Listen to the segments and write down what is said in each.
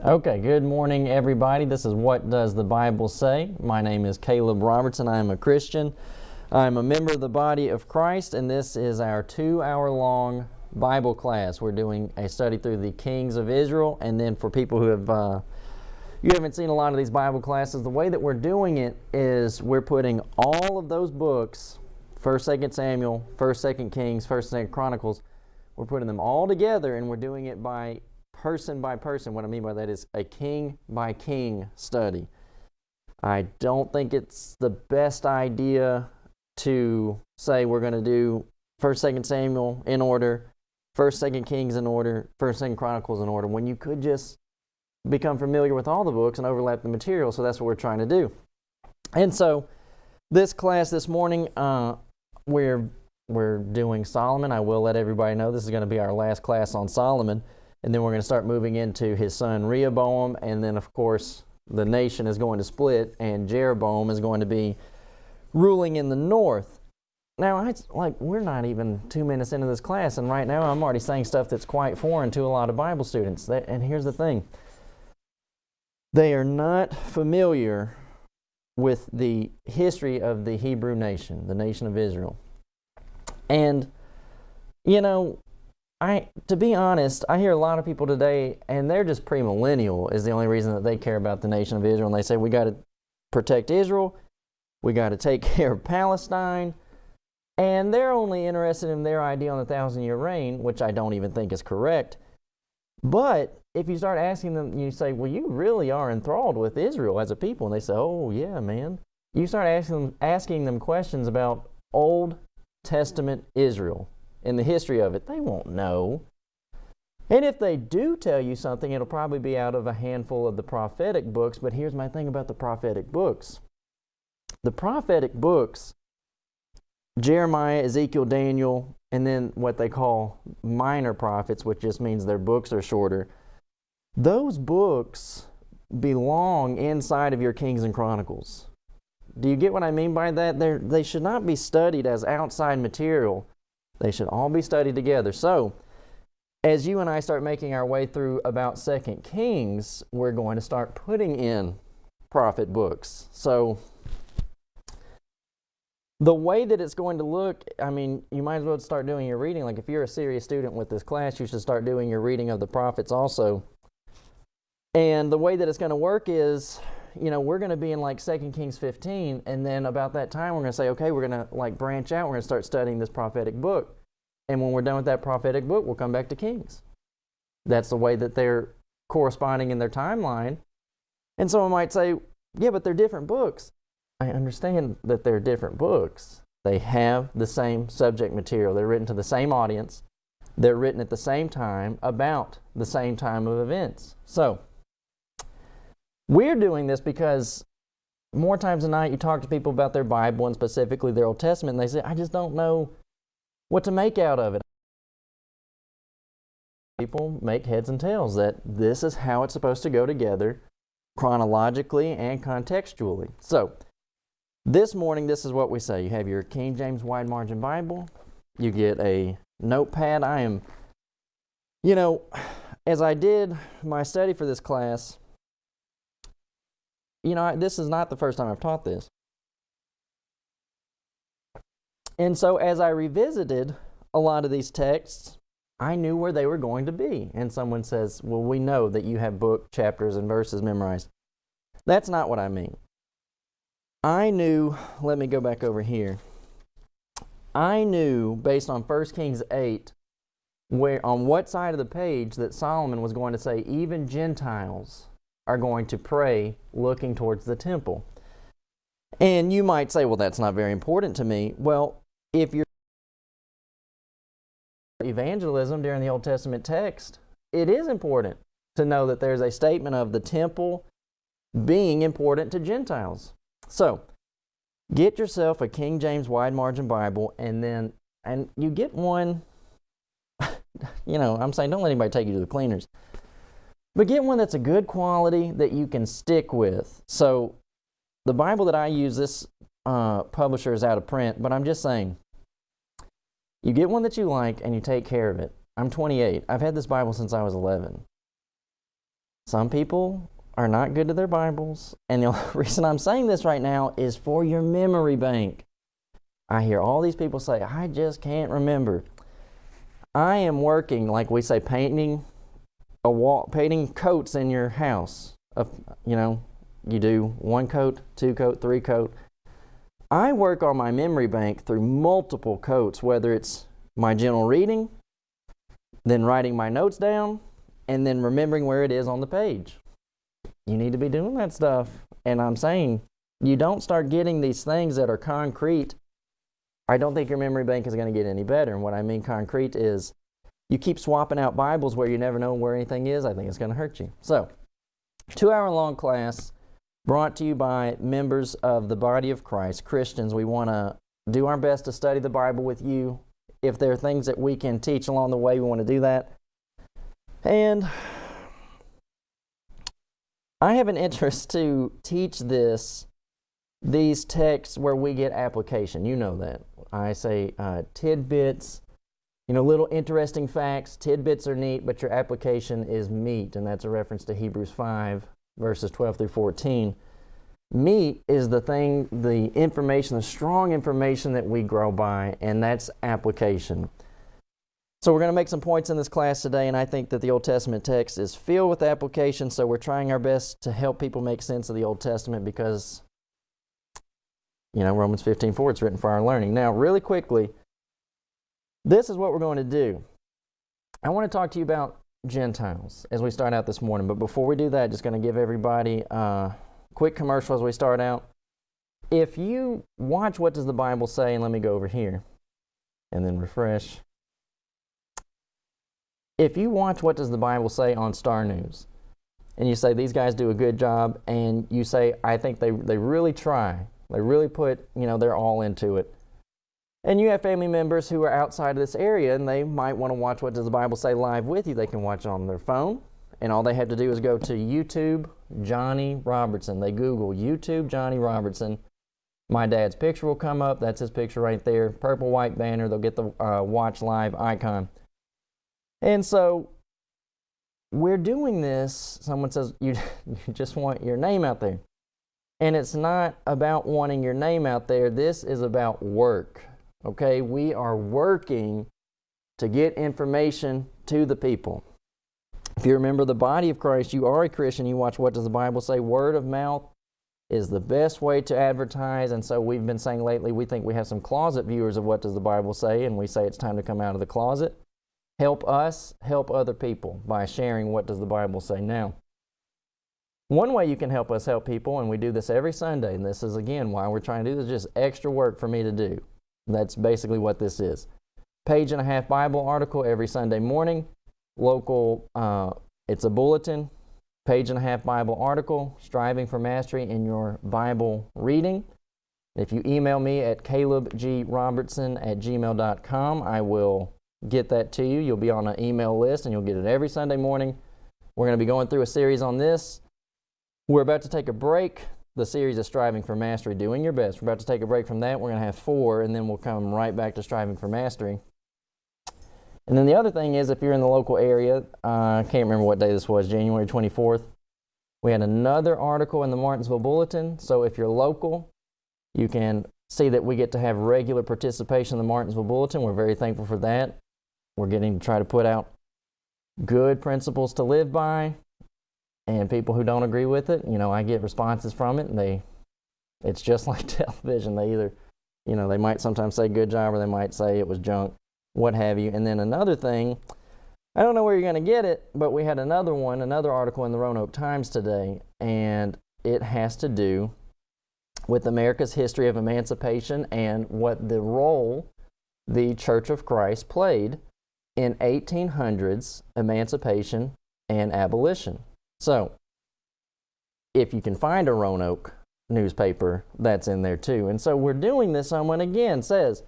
Okay, good morning, everybody. This is What Does the Bible Say? My name is Caleb Robertson. I am a Christian. I'm a member of the body of Christ, and this is our 2-hour-long Bible class. We're doing a study through the kings of Israel, and then for people who have you haven't seen a lot of these Bible classes, the way that we're doing it is we're putting all of those books, 1st, 2nd Samuel, 1st, 2nd Kings, 1st, 2nd Chronicles, we're putting them all together, and we're doing it by person. What I mean by that is a king by king study. I don't think it's the best idea to say we're going to do 1st, 2nd Samuel in order, 1st, 2nd Kings in order, 1st, 2nd Chronicles in order, when you could just become familiar with all the books and overlap the material. So that's what we're trying to do. And so this class this morning, we're doing Solomon. I will let everybody know this is going to be our last class on Solomon. And then we're going to start moving into his son Rehoboam. And then, of course, the nation is going to split, and Jeroboam is going to be ruling in the north. Now, we're not even 2 minutes into this class, and right now I'm already saying stuff that's quite foreign to a lot of Bible students. And here's the thing. They are not familiar with the history of the Hebrew nation, the nation of Israel. And, to be honest, I hear a lot of people today, and they're just premillennial is the only reason that they care about the nation of Israel. And they say, we got to protect Israel, we got to take care of Palestine, and they're only interested in their idea on the 1,000-year reign, which I don't even think is correct. But if you start asking them, you say, well, you really are enthralled with Israel as a people. And they say, oh, yeah, man. You start asking them questions about Old Testament Israel and the history of it, they won't know. And if they do tell you something, it'll probably be out of a handful of the prophetic books. But here's my thing about the prophetic books. The prophetic books, Jeremiah, Ezekiel, Daniel, and then what they call minor prophets, which just means their books are shorter, those books belong inside of your Kings and Chronicles. Do you get what I mean by that? They should not be studied as outside material. They should all be studied together. So, as you and I start making our way through about 2nd Kings, we're going to start putting in prophet books. So, the way that it's going to look, you might as well start doing your reading. Like if you're a serious student with this class, you should start doing your reading of the prophets also. And the way that it's going to work is, we're going to be in 2 Kings 15, and then about that time we're going to say, okay, we're going to branch out, we're going to start studying this prophetic book. And when we're done with that prophetic book, we'll come back to Kings. That's the way that they're corresponding in their timeline. And someone might say, yeah, but they're different books. I understand that they're different books. They have the same subject material. They're written to the same audience. They're written at the same time about the same time of events. So, we're doing this because more times than not, you talk to people about their Bible and specifically their Old Testament, and they say, I just don't know what to make out of it. People make heads and tails that this is how it's supposed to go together chronologically and contextually. So, this morning, this is what we say. You have your King James Wide Margin Bible. You get a notepad. As I did my study for this class, this is not the first time I've taught this. And so as I revisited a lot of these texts, I knew where they were going to be. And someone says, well, we know that you have book, chapters, and verses memorized. That's not what I mean. I knew, let me go back over here. I knew, based on 1 Kings 8, on what side of the page that Solomon was going to say, even Gentiles are going to pray looking towards the temple. And you might say, well, that's not very important to me. Well, if you're evangelism during the Old Testament text, it is important to know that there's a statement of the temple being important to Gentiles. So, get yourself a King James Wide Margin Bible, and you get one, I'm saying don't let anybody take you to the cleaners. But get one that's a good quality that you can stick with. So the Bible that I use, this publisher is out of print, but I'm just saying, you get one that you like and you take care of it. I'm 28. I've had this Bible since I was 11. Some people are not good to their Bibles. And the reason I'm saying this right now is for your memory bank. I hear all these people say, I just can't remember. I am working, like we say, painting a wall, painting coats in your house. You do 1 coat, 2 coat, 3 coat. I work on my memory bank through multiple coats, whether it's my general reading, then writing my notes down, and then remembering where it is on the page. You need to be doing that stuff. And I'm saying, you don't start getting these things that are concrete, I don't think your memory bank is going to get any better. And what I mean concrete is you keep swapping out Bibles where you never know where anything is, I think it's going to hurt you. So, 2-hour-long class brought to you by members of the body of Christ, Christians. We want to do our best to study the Bible with you. If there are things that we can teach along the way, we want to do that. And I have an interest to teach these texts where we get application. You know that. I say tidbits, little interesting facts. Tidbits are neat, but your application is meat, and that's a reference to Hebrews 5, verses 12 through 14. Meat is the thing, the information, the strong information that we grow by, and that's application. So we're going to make some points in this class today, and I think that the Old Testament text is filled with application, so we're trying our best to help people make sense of the Old Testament because Romans 15:4, it's written for our learning. Now, really quickly, this is what we're going to do. I want to talk to you about Gentiles as we start out this morning. But before we do that, just going to give everybody a quick commercial as we start out. If you watch What Does the Bible Say, and let me go over here and then refresh. If you watch What Does the Bible Say on Star News, and you say these guys do a good job, and you say, I think they really try. They really put, they're all into it. And you have family members who are outside of this area, and they might want to watch What Does the Bible Say live with you. They can watch it on their phone, and all they have to do is go to YouTube Johnny Robertson. They Google YouTube Johnny Robertson. My dad's picture will come up. That's his picture right there. Purple, white banner. They'll get the watch live icon. And so we're doing this. Someone says, you just want your name out there. And it's not about wanting your name out there. This is about work. Okay? We are working to get information to the people. If you remember the body of Christ, you are a Christian, you watch What Does the Bible Say? Word of mouth is the best way to advertise. And so we've been saying lately, we think we have some closet viewers of What Does the Bible Say? And we say it's time to come out of the closet. Help us, help other people by sharing What Does the Bible Say now. One way you can help us help people, and we do this every Sunday, and this is, again, why we're trying to do this, just extra work for me to do. That's basically what this is. Page and a half Bible article every Sunday morning. Local, it's a bulletin. Page and a half Bible article, striving for mastery in your Bible reading. If you email me at calebgrobertson@gmail.com, I will get that to you. You'll be on an email list, and you'll get it every Sunday morning. We're going to be going through a series on this. We're about to take a break. The series is Striving for Mastery, doing your best. We're about to take a break from that. We're going to have 4, and then we'll come right back to Striving for Mastery. And then the other thing is, if you're in the local area, I can't remember what day this was, January 24th, we had another article in the Martinsville Bulletin. So if you're local, you can see that we get to have regular participation in the Martinsville Bulletin. We're very thankful for that. We're getting to try to put out good principles to live by. And people who don't agree with it, I get responses from it, and it's just like television. They either, they might sometimes say good job, or they might say it was junk, what have you. And then another thing, I don't know where you're going to get it, but we had another article in the Roanoke Times today, and it has to do with America's history of emancipation and what the role the Church of Christ played in 1800s emancipation and abolition. So, if you can find a Roanoke newspaper, that's in there too. And so we're doing this, someone again says,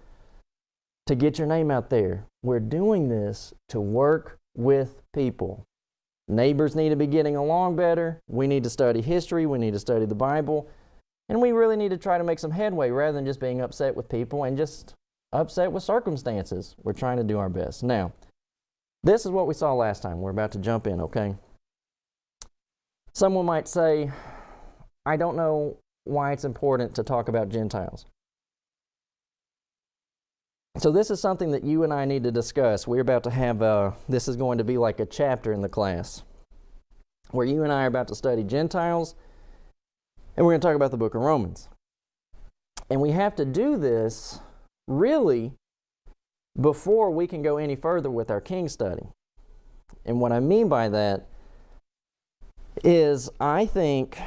to get your name out there. We're doing this to work with people. Neighbors need to be getting along better. We need to study history. We need to study the Bible. And we really need to try to make some headway rather than just being upset with people and just upset with circumstances. We're trying to do our best. Now, this is what we saw last time. We're about to jump in, okay? Someone might say, I don't know why it's important to talk about Gentiles. So this is something that you and I need to discuss. We're about to have this is going to be like a chapter in the class where you and I are about to study Gentiles, and we're going to talk about the book of Romans. And we have to do this really before we can go any further with our King study. And what I mean by that is I think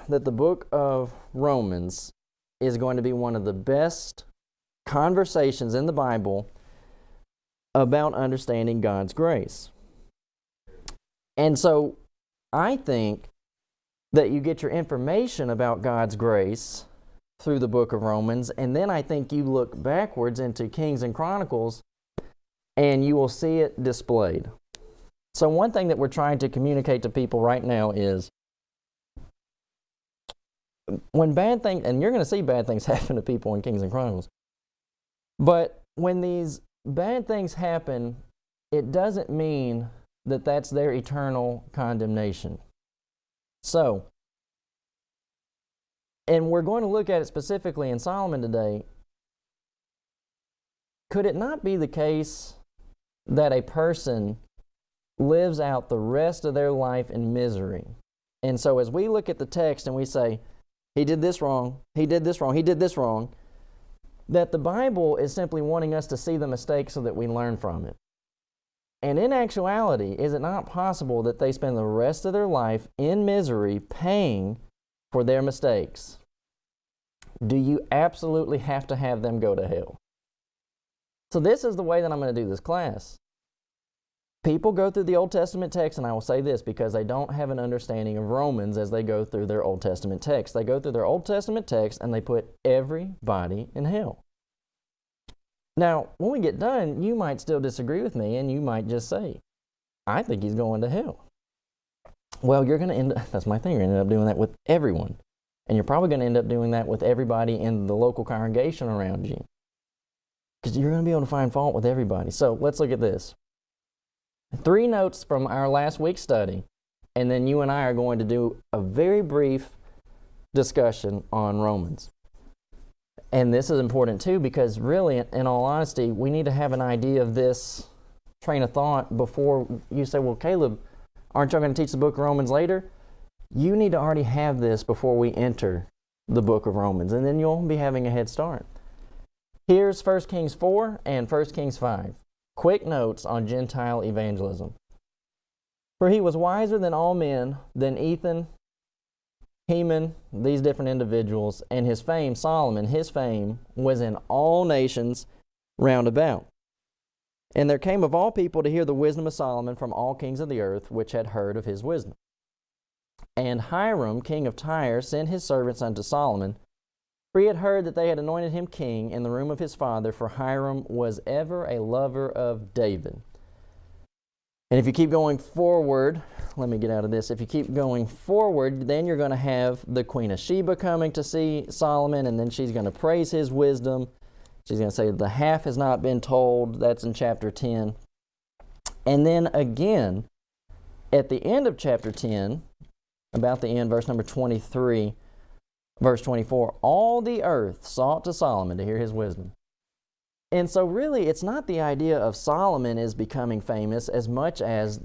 that the book of Romans is going to be one of the best conversations in the Bible about understanding God's grace. And so I think that you get your information about God's grace through the book of Romans, and then I think you look backwards into Kings and Chronicles and you will see it displayed. So one thing that we're trying to communicate to people right now is when bad things, and you're going to see bad things happen to people in Kings and Chronicles, but when these bad things happen, it doesn't mean that that's their eternal condemnation. So, and we're going to look at it specifically in Solomon today. Could it not be the case that a person lives out the rest of their life in misery? And so as we look at the text and we say, he did this wrong, he did this wrong, he did this wrong, that the Bible is simply wanting us to see the mistake so that we learn from it. And in actuality, is it not possible that they spend the rest of their life in misery paying for their mistakes? Do you absolutely have to have them go to hell? So this is the way that I'm going to do this class. People go through the Old Testament text, and I will say this because they don't have an understanding of Romans as they go through their Old Testament text. They go through their Old Testament text and they put everybody in hell. Now, when we get done, you might still disagree with me and you might just say, I think he's going to hell. Well, you're going to end up, that's my thing, you're going to end up doing that with everyone. And you're probably going to end up doing that with everybody in the local congregation around you. Because you're going to be able to find fault with everybody. So let's look at this. 3 notes from our last week's study, and then you and I are going to do a very brief discussion on Romans. And this is important too because really, in all honesty, we need to have an idea of this train of thought before you say, well, Caleb, aren't you going to teach the book of Romans later? You need to already have this before we enter the book of Romans, and then you'll be having a head start. Here's 1 Kings 4 and 1 Kings 5. Quick notes on Gentile evangelism. For he was wiser than all men, than Ethan, Heman, these different individuals, and his fame, Solomon, his fame was in all nations round about. And there came of all people to hear the wisdom of Solomon from all kings of the earth, which had heard of his wisdom. And Hiram, king of Tyre, sent his servants unto Solomon, for he had heard that they had anointed him king in the room of his father, for Hiram was ever a lover of David. And if you keep going forward, let me get out of this. If you keep going forward, then you're going to have the Queen of Sheba coming to see Solomon, and then she's going to praise his wisdom. She's going to say, the half has not been told. That's in chapter 10. And then again, at the end of chapter 10, about the end, verse number 23, verse 24, all the earth sought to Solomon to hear his wisdom. And so really, it's not the idea of Solomon is becoming famous as much as,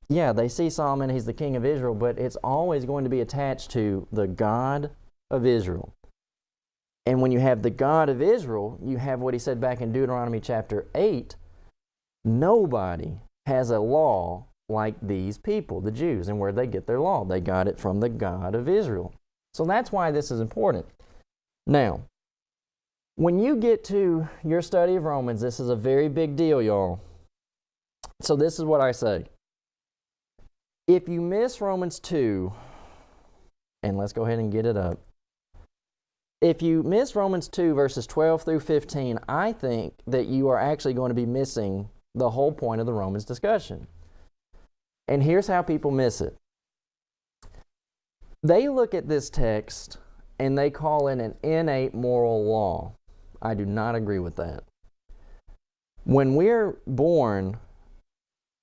yeah, they see Solomon, he's the king of Israel, but it's always going to be attached to the God of Israel. And when you have the God of Israel, you have what he said back in Deuteronomy chapter 8, nobody has a law like these people, the Jews. And where'd they get their law? They got it from the God of Israel. So that's why this is important. Now, when you get to your study of Romans, this is a very big deal, y'all. So this is what I say. If you miss Romans 2, and let's go ahead and get it up. If you miss Romans 2, verses 12 through 15, I think that you are actually going to be missing the whole point of the Romans discussion. And here's how people miss it. They look at this text and they call it an innate moral law. I do not agree with that. When we're born,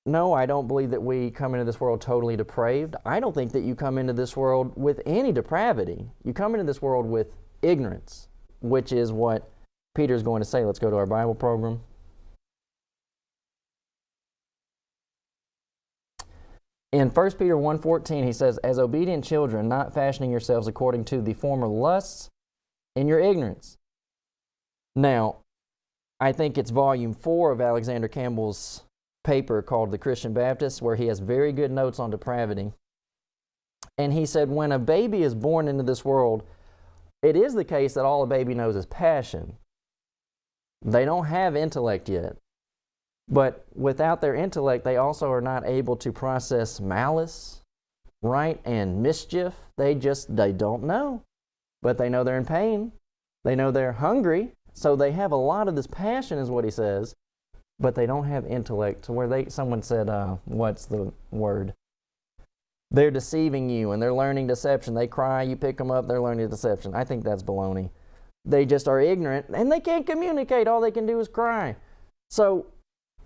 no, I don't believe that we come into this world totally depraved. I don't think that you come into this world with any depravity. You come into this world with ignorance, which is what Peter's going to say. Let's go to our Bible program. In 1 Peter 1:14, he says, "As obedient children, not fashioning yourselves according to the former lusts in your ignorance." Now, I think it's volume 4 of Alexander Campbell's paper called The Christian Baptist, where he has very good notes on depravity. And he said, when a baby is born into this world, it is the case that all a baby knows is passion. They don't have intellect yet. But without their intellect, they also are not able to process malice, right, and mischief. They don't know. But they know they're in pain. They know they're hungry. So they have a lot of this passion, is what he says. But they don't have intellect to where someone said, what's the word? They're deceiving you and they're learning deception. They cry, you pick them up, they're learning deception. I think that's baloney. They just are ignorant and they can't communicate. All they can do is cry. So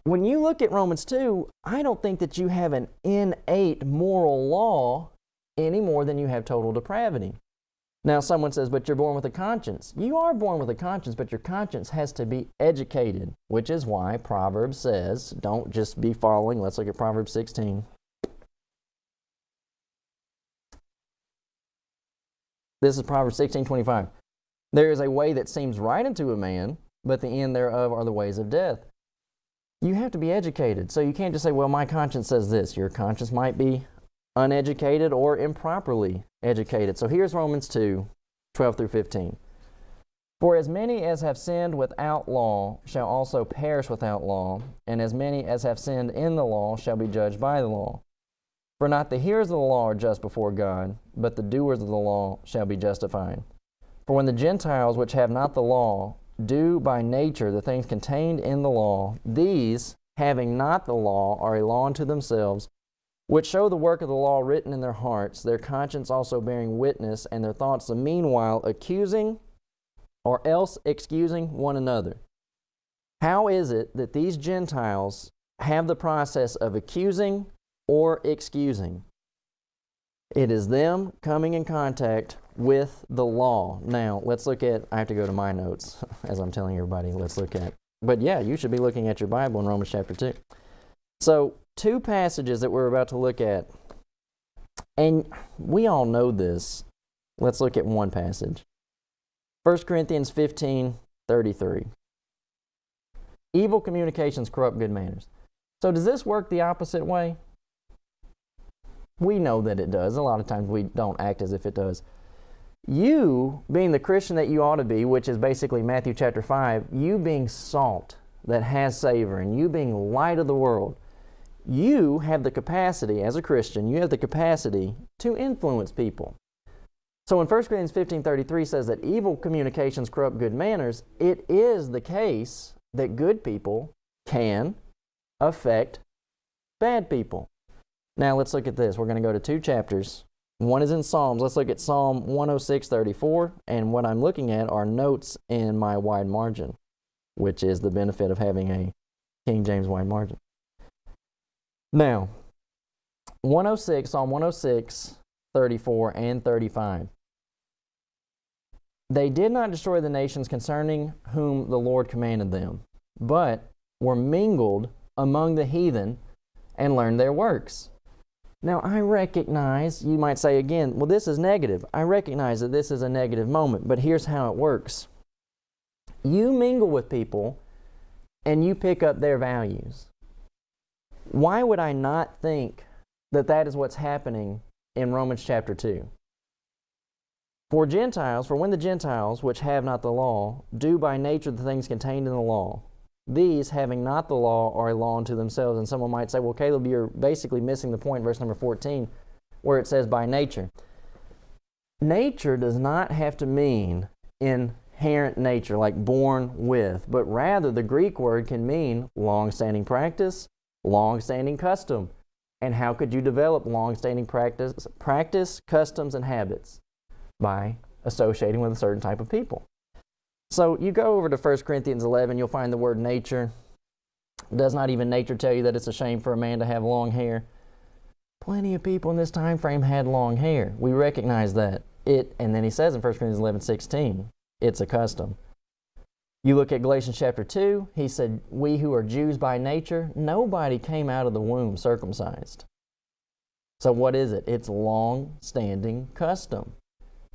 when you look at Romans 2, I don't think that you have an innate moral law any more than you have total depravity. Now someone says, but you're born with a conscience. You are born with a conscience, but your conscience has to be educated, which is why Proverbs says, don't just be following. Let's look at Proverbs 16. This is Proverbs 16:25. There is a way that seems right unto a man, but the end thereof are the ways of death. You have to be educated. So you can't just say, well, my conscience says this. Your conscience might be uneducated or improperly educated. So here's Romans 2:12 through 15. For as many as have sinned without law shall also perish without law, and as many as have sinned in the law shall be judged by the law. For not the hearers of the law are just before God, but the doers of the law shall be justified. For when the Gentiles which have not the law do by nature the things contained in the law, these, having not the law, are a law unto themselves, which show the work of the law written in their hearts, their conscience also bearing witness, and their thoughts the meanwhile accusing or else excusing one another. How is it that these Gentiles have the process of accusing or excusing? It is them coming in contact with the law. Now, let's look at, I have to go to my notes as I'm telling everybody, let's look at, but yeah, you should be looking at your Bible in Romans chapter 2. So, two passages that we're about to look at, and we all know this. Let's look at one passage. 1 Corinthians 15:33. Evil communications corrupt good manners. So does this work the opposite way? We know that it does. A lot of times we don't act as if it does. You, being the Christian that you ought to be, which is basically Matthew chapter 5, you being salt that has savor, and you being light of the world, you have the capacity, as a Christian, you have the capacity to influence people. So when 1 Corinthians 15:33 says that evil communications corrupt good manners, it is the case that good people can affect bad people. Now let's look at this. We're going to go to two chapters. One is in Psalms. Let's look at Psalm 106:34, and what I'm looking at are notes in my wide margin, which is the benefit of having a King James wide margin. Now, Psalm 106:34 and 35. They did not destroy the nations concerning whom the Lord commanded them, but were mingled among the heathen and learned their works. Now, I recognize, you might say again, well, this is negative. I recognize that this is a negative moment, but here's how it works. You mingle with people and you pick up their values. Why would I not think that that is what's happening in Romans chapter 2? For when the Gentiles, which have not the law, do by nature the things contained in the law, these, having not the law, are a law unto themselves. And someone might say, well, Caleb, you're basically missing the point, verse number 14, where it says by nature. Nature does not have to mean inherent nature, like born with, but rather the Greek word can mean long-standing practice, long-standing custom. And how could you develop long-standing practice, customs, and habits? By associating with a certain type of people. So you go over to 1 Corinthians 11, you'll find the word nature. Does not even nature tell you that it's a shame for a man to have long hair? Plenty of people in this time frame had long hair. We recognize that. And then he says in 1 Corinthians 11:16, it's a custom. You look at Galatians chapter 2, he said, we who are Jews by nature, nobody came out of the womb circumcised. So what is it? It's long-standing custom.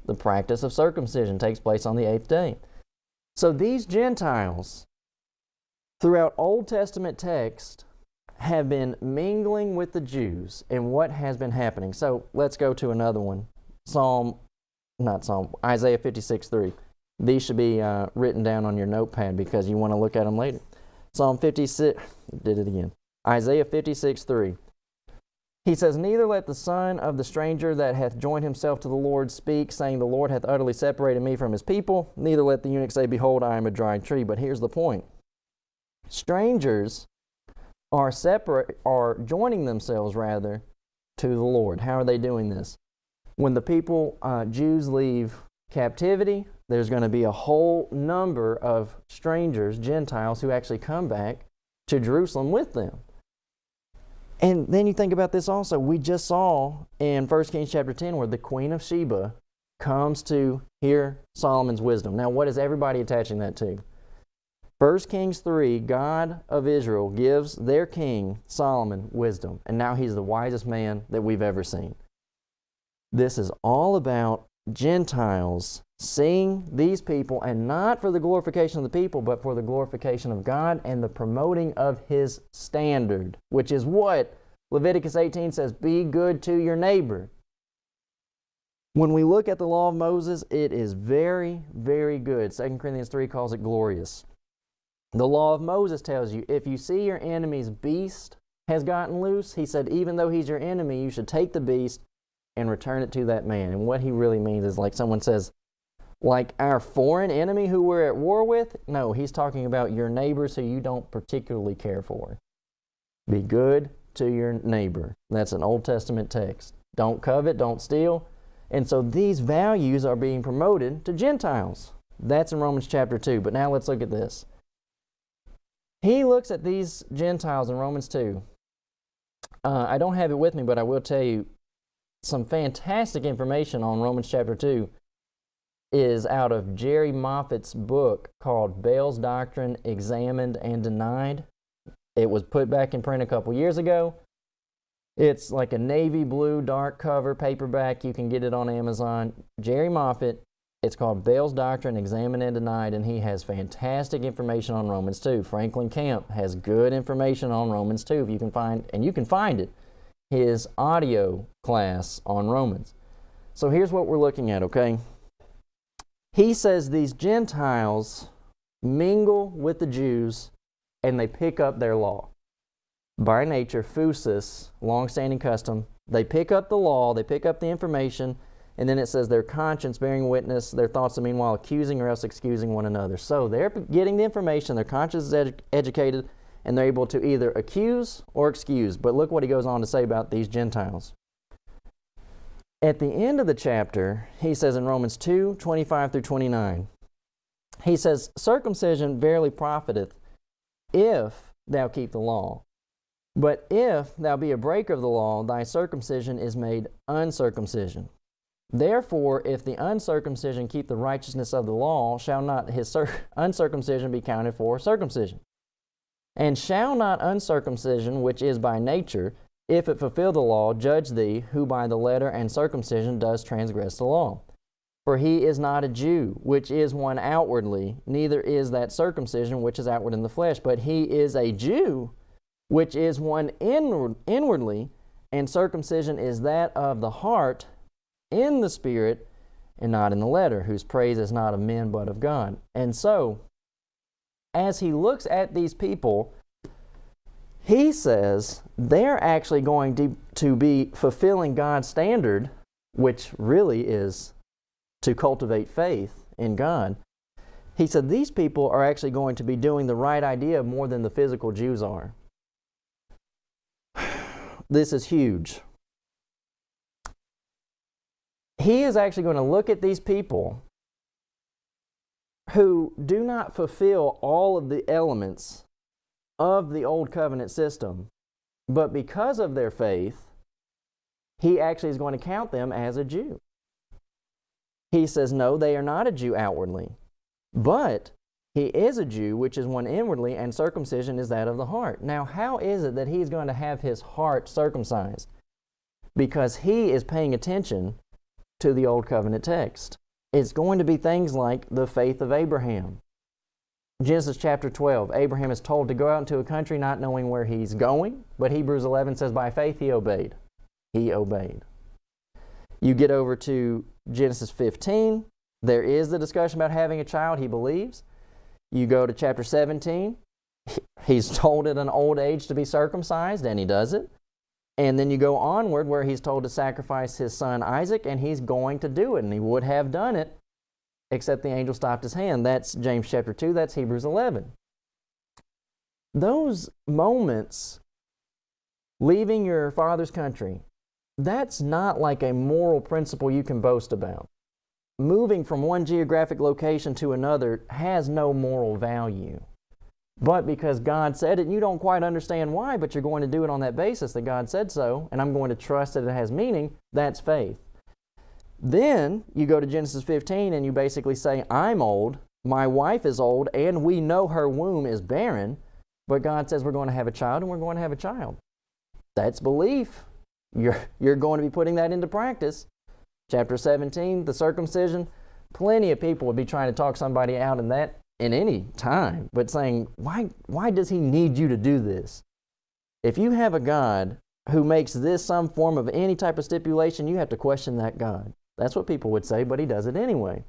The practice of circumcision takes place on the 8th day. So these Gentiles, throughout Old Testament text, have been mingling with the Jews. And what has been happening? So let's go to another one. Isaiah 56:3. These should be written down on your notepad because you want to look at them later. Psalm 56, did it again. Isaiah 56:3. He says, neither let the son of the stranger that hath joined himself to the Lord speak, saying, the Lord hath utterly separated me from his people. Neither let the eunuch say, behold, I am a dry tree. But here's the point. Strangers are joining themselves, rather, to the Lord. How are they doing this? When the people, Jews, leave captivity, there's going to be a whole number of strangers, Gentiles, who actually come back to Jerusalem with them. And then you think about this also. We just saw in 1 Kings chapter 10 where the Queen of Sheba comes to hear Solomon's wisdom. Now, what is everybody attaching that to? 1 Kings 3, God of Israel gives their king, Solomon, wisdom. And now he's the wisest man that we've ever seen. This is all about Gentiles seeing these people, and not for the glorification of the people, but for the glorification of God and the promoting of His standard, which is what Leviticus 18 says, be good to your neighbor. When we look at the law of Moses, it is very, very good. 2 Corinthians 3 calls it glorious. The law of Moses tells you, if you see your enemy's beast has gotten loose, he said, even though he's your enemy, you should take the beast and return it to that man. And what he really means is, like someone says, like our foreign enemy who we're at war with? No, he's talking about your neighbors who you don't particularly care for. Be good to your neighbor. That's an Old Testament text. Don't covet, don't steal. And so these values are being promoted to Gentiles. That's in Romans chapter 2. But now let's look at this. He looks at these Gentiles in Romans 2. I don't have it with me, but I will tell you some fantastic information on Romans chapter 2 is out of Jerry Moffat's book called Bell's Doctrine, Examined and Denied. It was put back in print a couple years ago. It's like a navy blue dark cover paperback. You can get it on Amazon. Jerry Moffat, it's called Bell's Doctrine, Examined and Denied, and he has fantastic information on Romans 2. Franklin Camp has good information on Romans 2, if you can find, and you can find it, his audio class on Romans. So here's what we're looking at, okay? He says these Gentiles mingle with the Jews and they pick up their law. By nature, phusis, long-standing custom, they pick up the law, they pick up the information, and then it says their conscience bearing witness, their thoughts are meanwhile accusing or else excusing one another. So they're getting the information, their conscience is educated, and they're able to either accuse or excuse. But look what he goes on to say about these Gentiles. At the end of the chapter, he says in Romans 2, 25 through 29, he says, circumcision verily profiteth, if thou keep the law. But if thou be a breaker of the law, thy circumcision is made uncircumcision. Therefore, if the uncircumcision keep the righteousness of the law, shall not his uncircumcision be counted for circumcision? And shall not uncircumcision, which is by nature, if it fulfill the law, judge thee, who by the letter and circumcision does transgress the law? For he is not a Jew, which is one outwardly, neither is that circumcision which is outward in the flesh, but he is a Jew, which is one inwardly, and circumcision is that of the heart, in the spirit, and not in the letter, whose praise is not of men but of God. And so, as he looks at these people, he says they're actually going to be fulfilling God's standard, which really is to cultivate faith in God. He said these people are actually going to be doing the right idea more than the physical Jews are. This is huge. He is actually going to look at these people who do not fulfill all of the elements of the Old Covenant system. But because of their faith, he actually is going to count them as a Jew. He says, no, they are not a Jew outwardly, but he is a Jew, which is one inwardly, and circumcision is that of the heart. Now, how is it that he's going to have his heart circumcised? Because he is paying attention to the Old Covenant text. It's going to be things like the faith of Abraham. Genesis chapter 12, Abraham is told to go out into a country not knowing where he's going, but Hebrews 11 says by faith he obeyed. He obeyed. You get over to Genesis 15, there is the discussion about having a child, he believes. You go to chapter 17, he's told at an old age to be circumcised, and he does it. And then you go onward where he's told to sacrifice his son Isaac, and he's going to do it, and he would have done it, except the angel stopped his hand. That's James chapter 2, that's Hebrews 11. Those moments, leaving your father's country, that's not like a moral principle you can boast about. Moving from one geographic location to another has no moral value. But because God said it, and you don't quite understand why, but you're going to do it on that basis that God said so, and I'm going to trust that it has meaning, that's faith. Then you go to Genesis 15 and you basically say, I'm old, my wife is old, and we know her womb is barren, but God says we're going to have a child, and we're going to have a child. That's belief. You're going to be putting that into practice. Chapter 17, the circumcision, plenty of people would be trying to talk somebody out in that in any time, but saying, why does he need you to do this? If you have a God who makes this some form of any type of stipulation, you have to question that God. That's what people would say, but he does it anyway.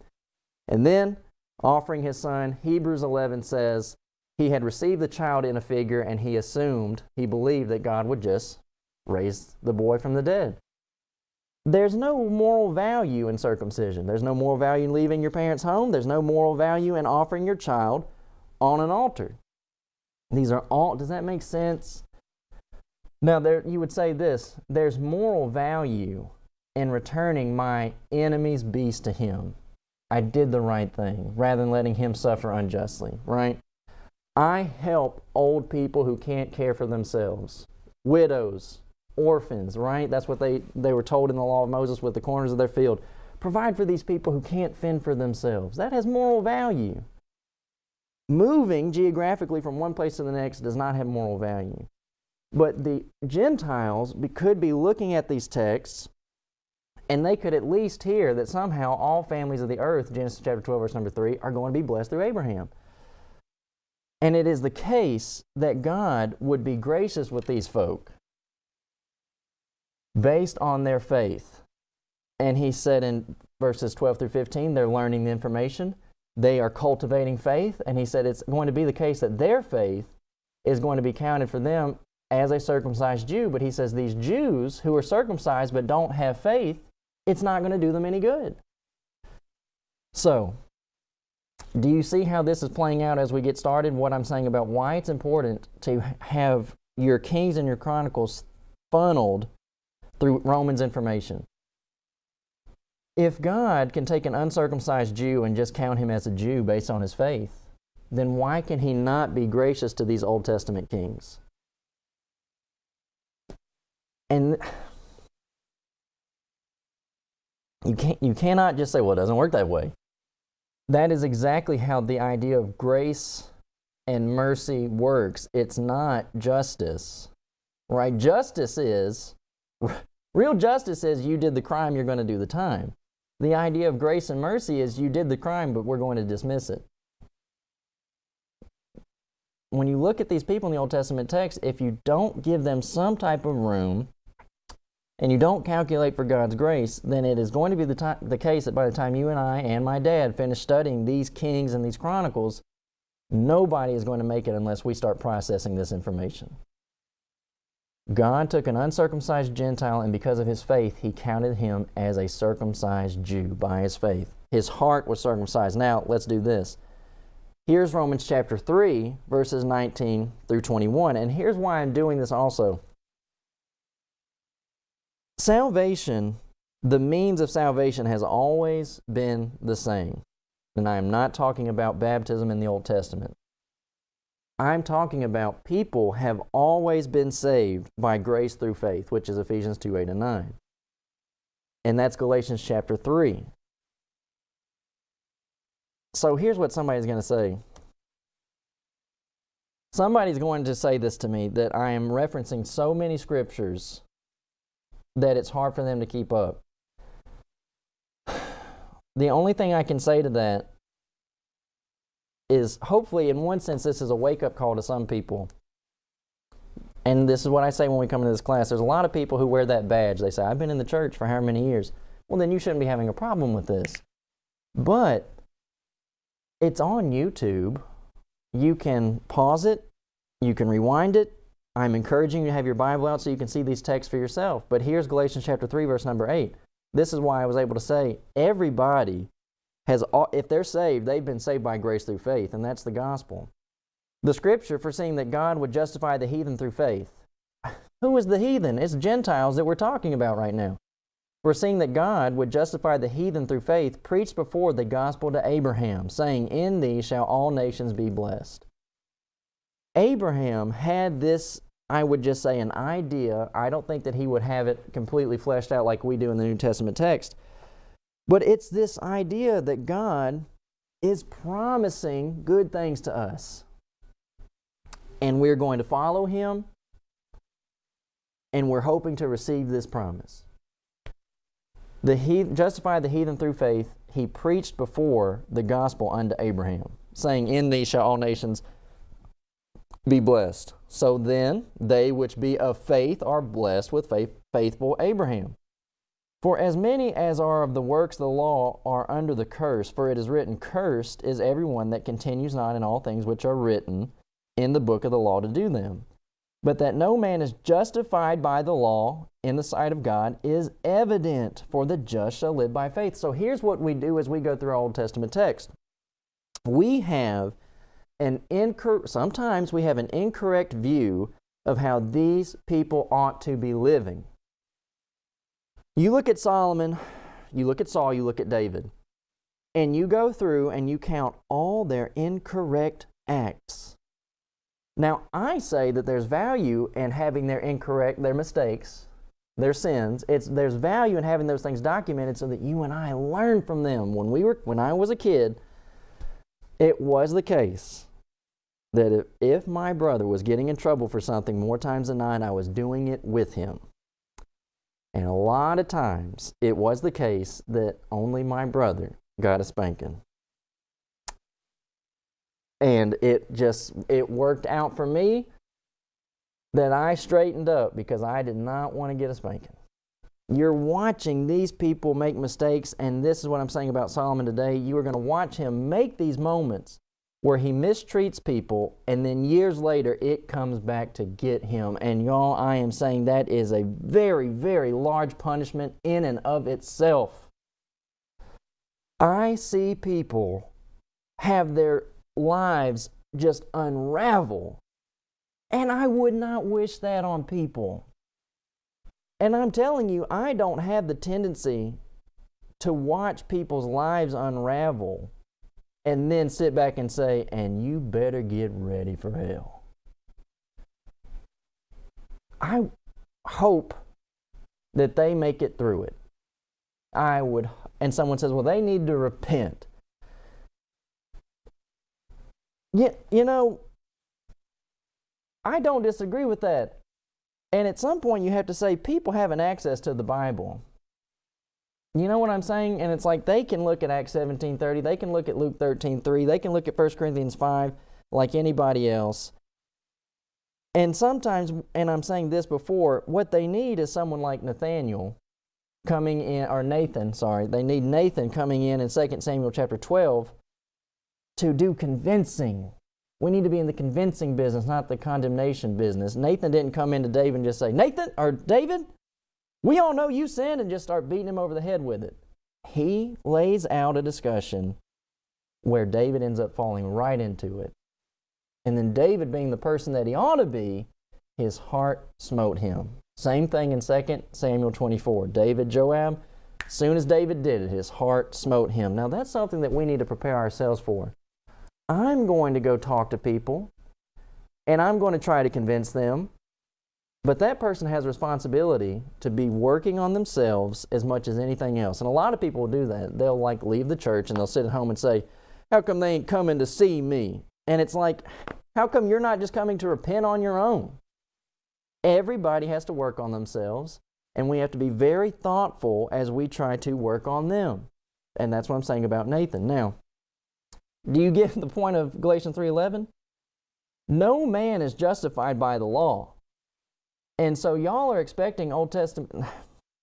And then, offering his son, Hebrews 11 says, he had received the child in a figure, and he believed that God would just raise the boy from the dead. There's no moral value in circumcision. There's no moral value in leaving your parents' home. There's no moral value in offering your child on an altar. These are all, does that make sense? Now, you would say this, there's moral value in returning my enemy's beast to him. I did the right thing, rather than letting him suffer unjustly, right? I help old people who can't care for themselves, widows, orphans, right? That's what they were told in the law of Moses with the corners of their field. Provide for these people who can't fend for themselves. That has moral value. Moving geographically from one place to the next does not have moral value. But the Gentiles could be looking at these texts, and they could at least hear that somehow all families of the earth, Genesis chapter 12, verse number 3, are going to be blessed through Abraham. And it is the case that God would be gracious with these folk based on their faith. And he said in verses 12 through 15, they're learning the information. They are cultivating faith. And he said it's going to be the case that their faith is going to be counted for them as a circumcised Jew. But he says these Jews who are circumcised but don't have faith, it's not going to do them any good. So, do you see how this is playing out as we get started? What I'm saying about why it's important to have your Kings and your Chronicles funneled through Romans information. If God can take an uncircumcised Jew and just count him as a Jew based on his faith, then why can he not be gracious to these Old Testament kings? And you cannot just say, well, it doesn't work that way. That is exactly how the idea of grace and mercy works. It's not justice, right? Real justice is you did the crime, you're going to do the time. The idea of grace and mercy is you did the crime, but we're going to dismiss it. When you look at these people in the Old Testament text, if you don't give them some type of room and you don't calculate for God's grace, then it is going to be the case that by the time you and I and my dad finish studying these Kings and these Chronicles, nobody is going to make it unless we start processing this information. God took an uncircumcised Gentile, and because of his faith, he counted him as a circumcised Jew by his faith. His heart was circumcised. Now, let's do this. Here's Romans chapter 3, verses 19 through 21, and here's why I'm doing this also. Salvation, the means of salvation has always been the same. And I am not talking about baptism in the Old Testament. I'm talking about people have always been saved by grace through faith, which is Ephesians 2, 8 and 9. And that's Galatians chapter 3. So here's what somebody's going to say. Somebody's going to say this to me, that I am referencing so many scriptures that it's hard for them to keep up. The only thing I can say to that is, hopefully, in one sense, this is a wake-up call to some people. And this is what I say when we come into this class. There's a lot of people who wear that badge. They say, I've been in the church for how many years? Well, then you shouldn't be having a problem with this. But it's on YouTube. You can pause it. You can rewind it. I'm encouraging you to have your Bible out so you can see these texts for yourself. But here's Galatians chapter 3, verse number 8. This is why I was able to say everybody has, if they're saved, they've been saved by grace through faith, and that's the gospel. The scripture foreseeing that God would justify the heathen through faith. Who is the heathen? It's Gentiles that we're talking about right now. Foreseeing that God would justify the heathen through faith, preached before the gospel to Abraham, saying, in thee shall all nations be blessed. Abraham had this, I would just say, an idea. I don't think that he would have it completely fleshed out like we do in the New Testament text. But it's this idea that God is promising good things to us. And we're going to follow Him, and we're hoping to receive this promise. Justify the heathen through faith, He preached before the gospel unto Abraham, saying, in thee shall all nations be blessed. So then, they which be of faith are blessed with faithful Abraham. For as many as are of the works of the law are under the curse, for it is written, cursed is everyone that continues not in all things which are written in the book of the law to do them. But that no man is justified by the law in the sight of God is evident, for the just shall live by faith. So here's what we do as we go through our Old Testament text. We have sometimes we have an incorrect view of how these people ought to be living. You look at Solomon, you look at Saul, you look at David, and you go through and you count all their incorrect acts. Now, I say that there's value in having their mistakes, their sins. There's value in having those things documented so that you and I learn from them. When I was a kid, it was the case that if my brother was getting in trouble for something more times than not, I was doing it with him. And a lot of times, it was the case that only my brother got a spanking. And it worked out for me that I straightened up because I did not want to get a spanking. You're watching these people make mistakes, and this is what I'm saying about Solomon today. You are going to watch him make these moments where he mistreats people, and then years later, it comes back to get him. And y'all, I am saying that is a very, very large punishment in and of itself. I see people have their lives just unravel, and I would not wish that on people. And I'm telling you, I don't have the tendency to watch people's lives unravel and then sit back and say, and you better get ready for hell. I hope that they make it through it. And someone says, well, they need to repent. Yeah, I don't disagree with that. And at some point you have to say, people have an access to the Bible. You know what I'm saying? And it's like they can look at Acts 17:30, they can look at Luke 13:3, they can look at 1 Corinthians 5 like anybody else. And sometimes, and I'm saying this before, what they need is someone like Nathaniel coming in, or Nathan, sorry. They need Nathan coming in 2 Samuel chapter 12 to do convincing. We need to be in the convincing business, not the condemnation business. Nathan didn't come into David and just say, David, we all know you sinned, and just start beating him over the head with it. He lays out a discussion where David ends up falling right into it. And then David, being the person that he ought to be, his heart smote him. Same thing in 2 Samuel 24. Joab, as soon as David did it, his heart smote him. Now that's something that we need to prepare ourselves for. I'm going to go talk to people and I'm going to try to convince them. But that person has a responsibility to be working on themselves as much as anything else. And a lot of people will do that. They'll like leave the church and they'll sit at home and say, how come they ain't coming to see me? And it's like, how come you're not just coming to repent on your own? Everybody has to work on themselves, and we have to be very thoughtful as we try to work on them. And that's what I'm saying about Nathan. Now, do you get the point of Galatians 3:11? No man is justified by the law. And so y'all are expecting Old Testament.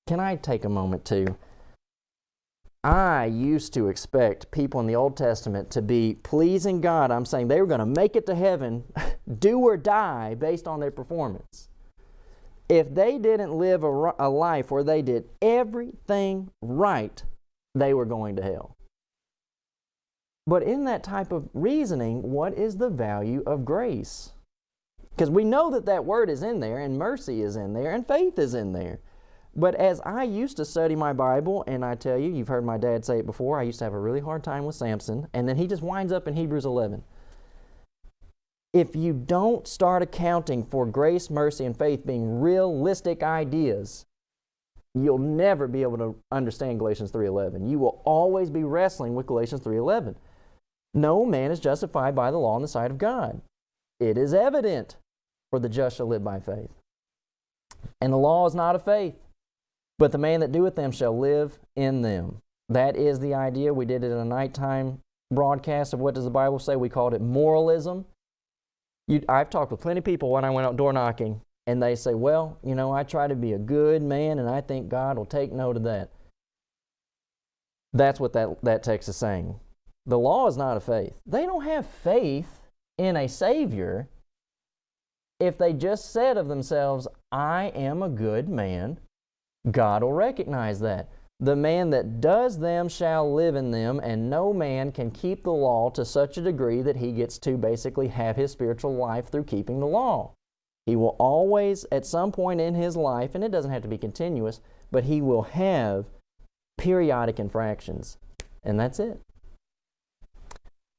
Can I take a moment too? I used to expect people in the Old Testament to be pleasing God. I'm saying they were going to make it to heaven, do or die, based on their performance. If they didn't live a life where they did everything right, they were going to hell. But in that type of reasoning, what is the value of grace? Because we know that that word is in there, and mercy is in there, and faith is in there. But as I used to study my Bible, and I tell you, you've heard my dad say it before, I used to have a really hard time with Samson, and then he just winds up in Hebrews 11. If you don't start accounting for grace, mercy, and faith being realistic ideas, you'll never be able to understand Galatians 3:11. You will always be wrestling with Galatians 3:11. No man is justified by the law in the sight of God. It is evident, for the just shall live by faith. And the law is not of faith, but the man that doeth them shall live in them. That is the idea. We did it in a nighttime broadcast of what does the Bible say. We called it moralism. I've talked with plenty of people when I went out door knocking, and they say, well, you know, I try to be a good man, and I think God will take note of that. That's what that text is saying. The law is not of faith. They don't have faith in a Savior if they just said of themselves, I am a good man. God will recognize that. The man that does them shall live in them, and no man can keep the law to such a degree that he gets to basically have his spiritual life through keeping the law. He will always, at some point in his life, and it doesn't have to be continuous, but he will have periodic infractions. And that's it.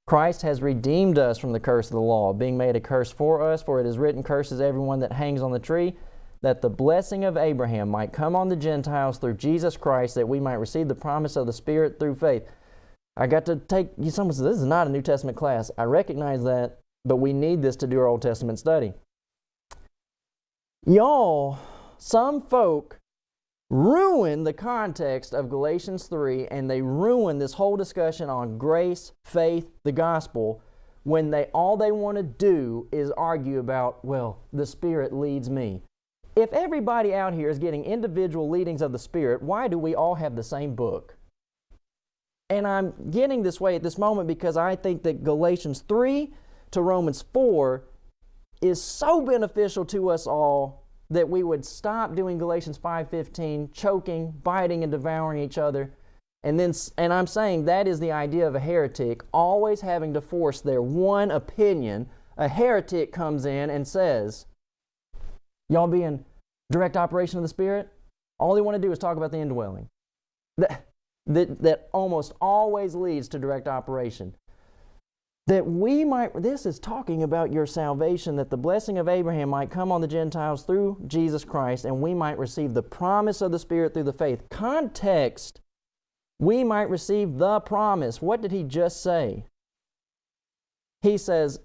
Christ has redeemed us from the curse of the law, being made a curse for us, for it is written, curses everyone that hangs on the tree, that the blessing of Abraham might come on the Gentiles through Jesus Christ, that we might receive the promise of the Spirit through faith. I got to take, someone says, this is not a New Testament class. I recognize that, but we need this to do our Old Testament study. Y'all, some folk ruin the context of Galatians 3, and they ruin this whole discussion on grace, faith, the gospel, when all they want to do is argue about, well, the Spirit leads me. If everybody out here is getting individual leadings of the Spirit, why do we all have the same book? And I'm getting this way at this moment because I think that Galatians 3 to Romans 4 is so beneficial to us all that we would stop doing Galatians 5:15, choking, biting, and devouring each other. And I'm saying that is the idea of a heretic, always having to force their one opinion. A heretic comes in and says, y'all be in direct operation of the Spirit? All they want to do is talk about the indwelling. That almost always leads to direct operation. This is talking about your salvation, that the blessing of Abraham might come on the Gentiles through Jesus Christ, and we might receive the promise of the Spirit through the faith. Context, we might receive the promise. What did he just say? He says,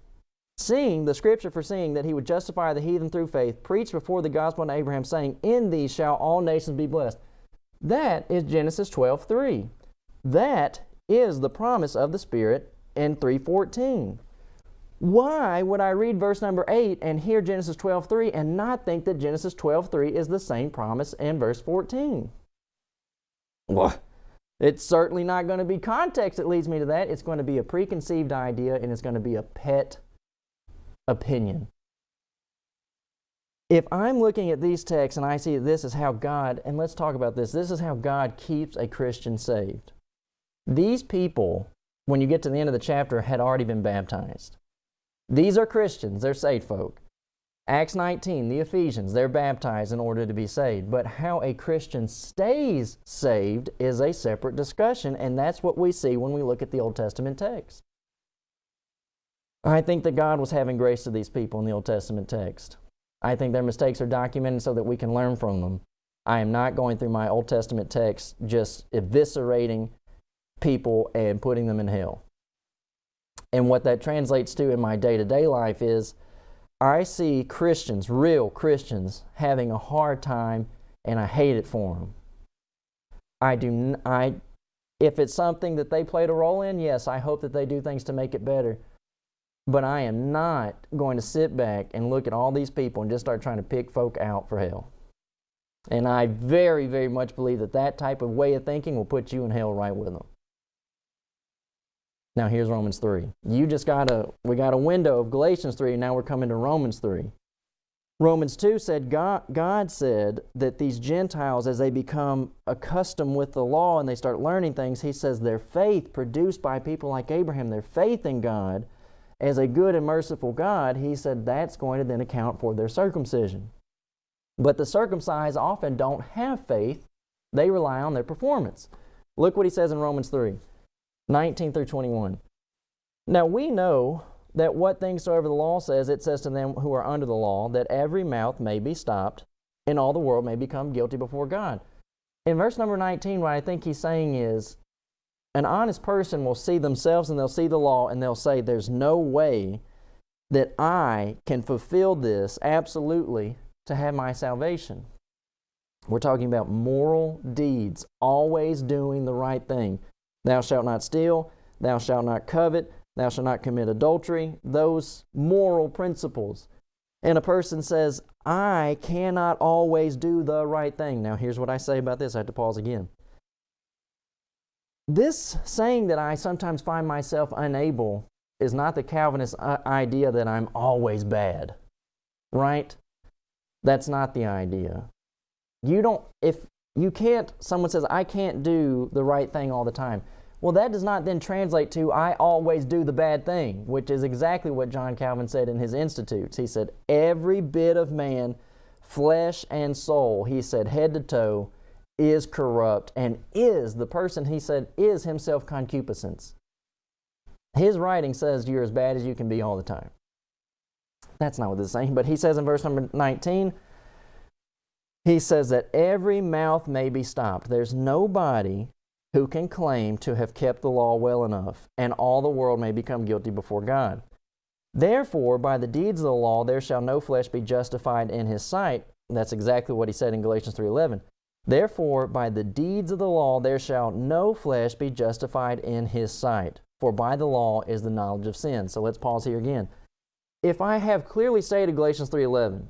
seeing, the scripture foreseeing that he would justify the heathen through faith, preached before the gospel unto Abraham, saying, in these shall all nations be blessed. That is Genesis 12:3. That is the promise of the Spirit in 3:14. Why would I read verse number 8 and hear Genesis 12:3 and not think that Genesis 12:3 is the same promise in verse 14? Well, it's certainly not going to be context that leads me to that. It's going to be a preconceived idea, and it's going to be a pet opinion. If I'm looking at these texts and I see this is how God, and let's talk about this is how God keeps a Christian saved. These people, when you get to the end of the chapter, had already been baptized. These are Christians, they're saved folk. Acts 19, the Ephesians, they're baptized in order to be saved. But how a Christian stays saved is a separate discussion, and that's what we see when we look at the Old Testament text. I think that God was having grace to these people in the Old Testament text. I think their mistakes are documented so that we can learn from them. I am not going through my Old Testament text just eviscerating people and putting them in hell. And what that translates to in my day-to-day life is I see Christians, real Christians, having a hard time, and I hate it for them. If it's something that they played a role in, yes, I hope that they do things to make it better. But I am not going to sit back and look at all these people and just start trying to pick folk out for hell. And I very, very much believe that that type of way of thinking will put you in hell right with them. Now here's Romans 3. We got a window of Galatians 3, and now we're coming to Romans 3. Romans 2 said, God said that these Gentiles, as they become accustomed with the law and they start learning things, He says their faith produced by people like Abraham, their faith in God, as a good and merciful God, He said that's going to then account for their circumcision. But the circumcised often don't have faith. They rely on their performance. Look what He says in Romans 3, 19 through 21. Now we know that what things soever the law says, it says to them who are under the law, that every mouth may be stopped, and all the world may become guilty before God. In verse number 19, what I think he's saying is, an honest person will see themselves and they'll see the law and they'll say, there's no way that I can fulfill this absolutely to have my salvation. We're talking about moral deeds, always doing the right thing. Thou shalt not steal, thou shalt not covet, thou shalt not commit adultery, those moral principles. And a person says, I cannot always do the right thing. Now here's what I say about this. I have to pause again. This saying that I sometimes find myself unable is not the Calvinist idea that I'm always bad, right? That's not the idea. Someone says, I can't do the right thing all the time. Well, that does not then translate to, I always do the bad thing, which is exactly what John Calvin said in his Institutes. He said, every bit of man, flesh and soul, he said, head to toe, is corrupt, and the person, he said, is himself concupiscence. His writing says you're as bad as you can be all the time. That's not what this is saying, but he says in verse number 19, he says that every mouth may be stopped. There's nobody who can claim to have kept the law well enough, and all the world may become guilty before God. Therefore, by the deeds of the law, there shall no flesh be justified in His sight. That's exactly what he said in Galatians 3:11. Therefore, by the deeds of the law, there shall no flesh be justified in His sight. For by the law is the knowledge of sin. So let's pause here again. If I have clearly stated Galatians 3:11,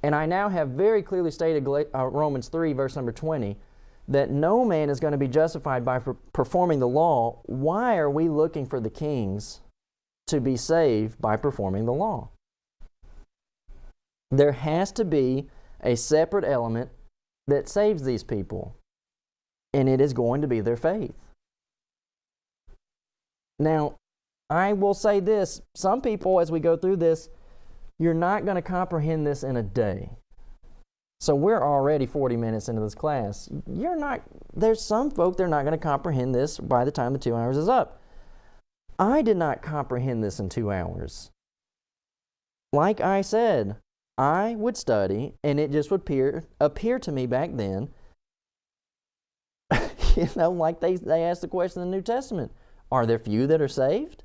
and I now have very clearly stated Romans 3, verse number 20, that no man is going to be justified by performing the law, why are we looking for the kings to be saved by performing the law? There has to be a separate element that saves these people, and it is going to be their faith. Now, I will say this, some people, as we go through this, you're not going to comprehend this in a day. So we're already 40 minutes into this class. There's some folk, they're not going to comprehend this by the time the 2 hours is up. I did not comprehend this in 2 hours. Like I said, I would study, and it just would appear to me back then, like they asked the question in the New Testament, are there few that are saved?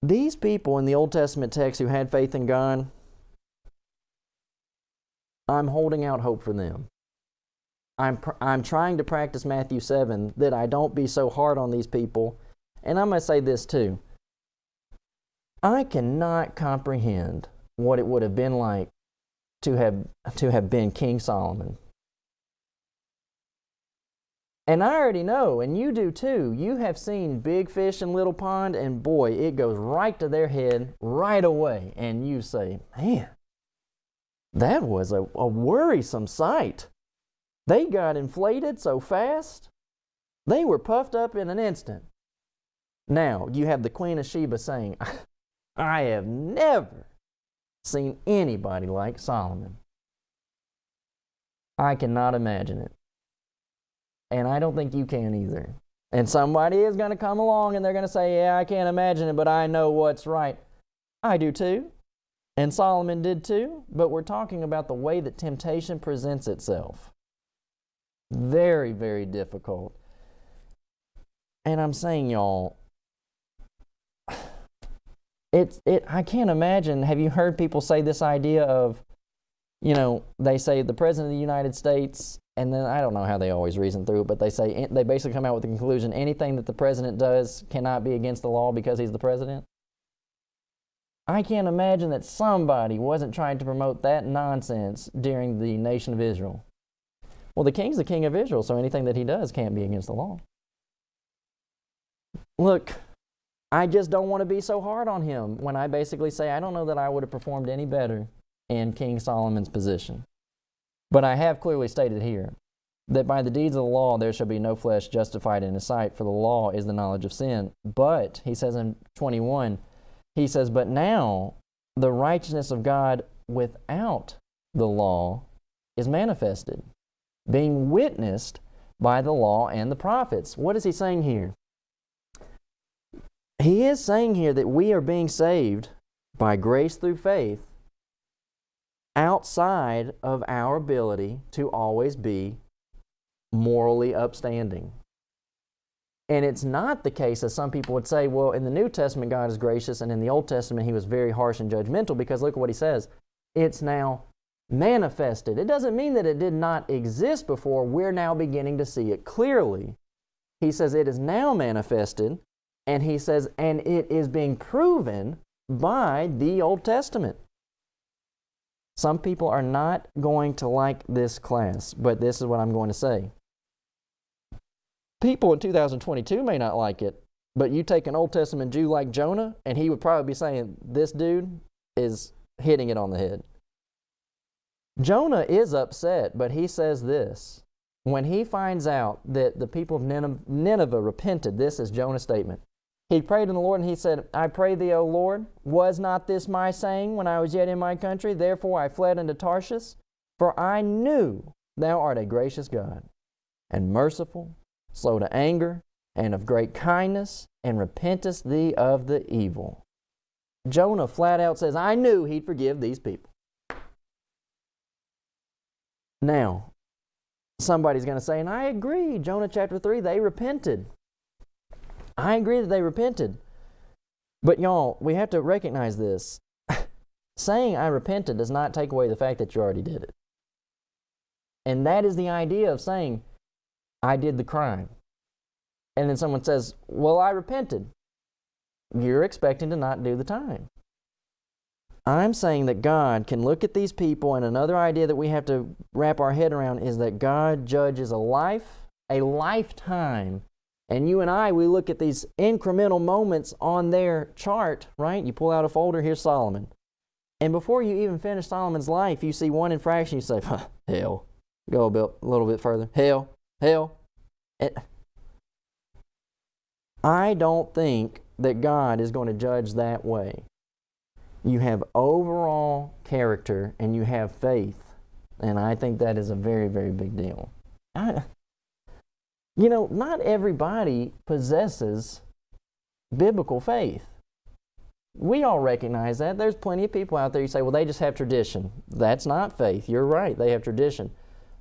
These people in the Old Testament text who had faith in God, I'm holding out hope for them. I'm trying to practice Matthew 7, that I don't be so hard on these people. And I'm going to say this too. I cannot comprehend what it would have been like to have been King Solomon. And I already know, and you do too, you have seen big fish in little pond, and boy, it goes right to their head right away. And you say, man, that was a worrisome sight. They got inflated so fast, they were puffed up in an instant. Now, you have the Queen of Sheba saying, I have never seen anybody like Solomon. I cannot imagine it. And I don't think you can either. And somebody is going to come along and they're going to say, yeah, I can't imagine it, but I know what's right. I do too. And Solomon did too. But we're talking about the way that temptation presents itself. Very, very difficult. And I'm saying, y'all, I can't imagine. Have you heard people say this idea of, they say the President of the United States, and then I don't know how they always reason through it, but they basically come out with the conclusion anything that the President does cannot be against the law because he's the President. I can't imagine that somebody wasn't trying to promote that nonsense during the nation of Israel. Well, the king's the king of Israel, so anything that he does can't be against the law. Look, I just don't want to be so hard on him when I basically say I don't know that I would have performed any better in King Solomon's position. But I have clearly stated here that by the deeds of the law there shall be no flesh justified in his sight, for the law is the knowledge of sin. But, he says in 21, he says, but now the righteousness of God without the law is manifested, being witnessed by the law and the prophets. What is he saying here? He is saying here that we are being saved by grace through faith outside of our ability to always be morally upstanding. And it's not the case, as some people would say, well, in the New Testament God is gracious, and in the Old Testament He was very harsh and judgmental, because look at what He says. It's now manifested. It doesn't mean that it did not exist before. We're now beginning to see it clearly. He says it is now manifested, and He says, and it is being proven by the Old Testament. Some people are not going to like this class, but this is what I'm going to say. People in 2022 may not like it, but you take an Old Testament Jew like Jonah, and he would probably be saying, this dude is hitting it on the head. Jonah is upset, but he says this. When he finds out that the people of Nineveh repented, this is Jonah's statement. He prayed to the Lord, and he said, I pray thee, O Lord, was not this my saying when I was yet in my country? Therefore I fled unto Tarshish, for I knew thou art a gracious God, and merciful, slow to anger, and of great kindness, and repentest thee of the evil. Jonah flat out says, I knew He'd forgive these people. Now, somebody's going to say, and I agree, Jonah chapter 3, they repented. I agree that they repented. But y'all, we have to recognize this. Saying I repented does not take away the fact that you already did it. And that is the idea of saying, I did the crime. And then someone says, well, I repented. You're expecting to not do the time. I'm saying that God can look at these people, and another idea that we have to wrap our head around is that God judges a lifetime. And you and I, we look at these incremental moments on their chart, right? You pull out a folder, here's Solomon. And before you even finish Solomon's life, you see one infraction, you say, hell. Go a little bit further. Hell. I don't think that God is going to judge that way. You have overall character and you have faith. And I think that is a very, very big deal. Not everybody possesses biblical faith. We all recognize that. There's plenty of people out there you say, well, they just have tradition. That's not faith. You're right. They have tradition.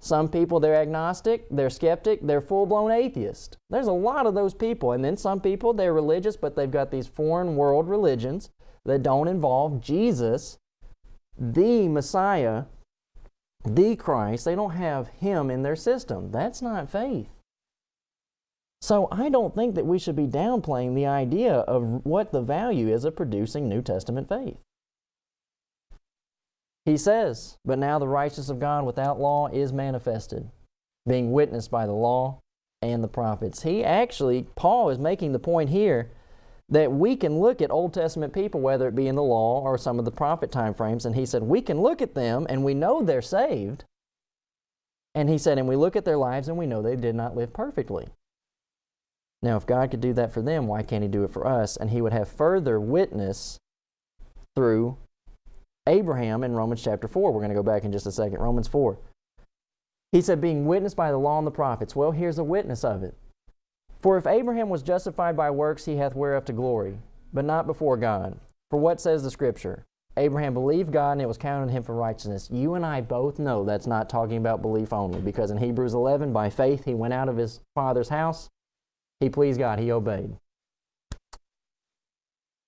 Some people, they're agnostic, they're skeptic, they're full-blown atheist. There's a lot of those people. And then some people, they're religious, but they've got these foreign world religions that don't involve Jesus, the Messiah, the Christ. They don't have Him in their system. That's not faith. So I don't think that we should be downplaying the idea of what the value is of producing New Testament faith. He says, but now the righteousness of God without law is manifested, being witnessed by the law and the prophets. Paul is making the point here that we can look at Old Testament people, whether it be in the law or some of the prophet time frames, and he said, we can look at them and we know they're saved. And he said, and we look at their lives and we know they did not live perfectly. Now, if God could do that for them, why can't He do it for us? And He would have further witness through Abraham in Romans chapter 4. We're going to go back in just a second. Romans 4. He said, being witnessed by the law and the prophets. Well, here's a witness of it. For if Abraham was justified by works, he hath whereof to glory, but not before God. For what says the Scripture? Abraham believed God, and it was counted to him for righteousness. You and I both know that's not talking about belief only, because in Hebrews 11, by faith he went out of his father's house. He pleased God. He obeyed.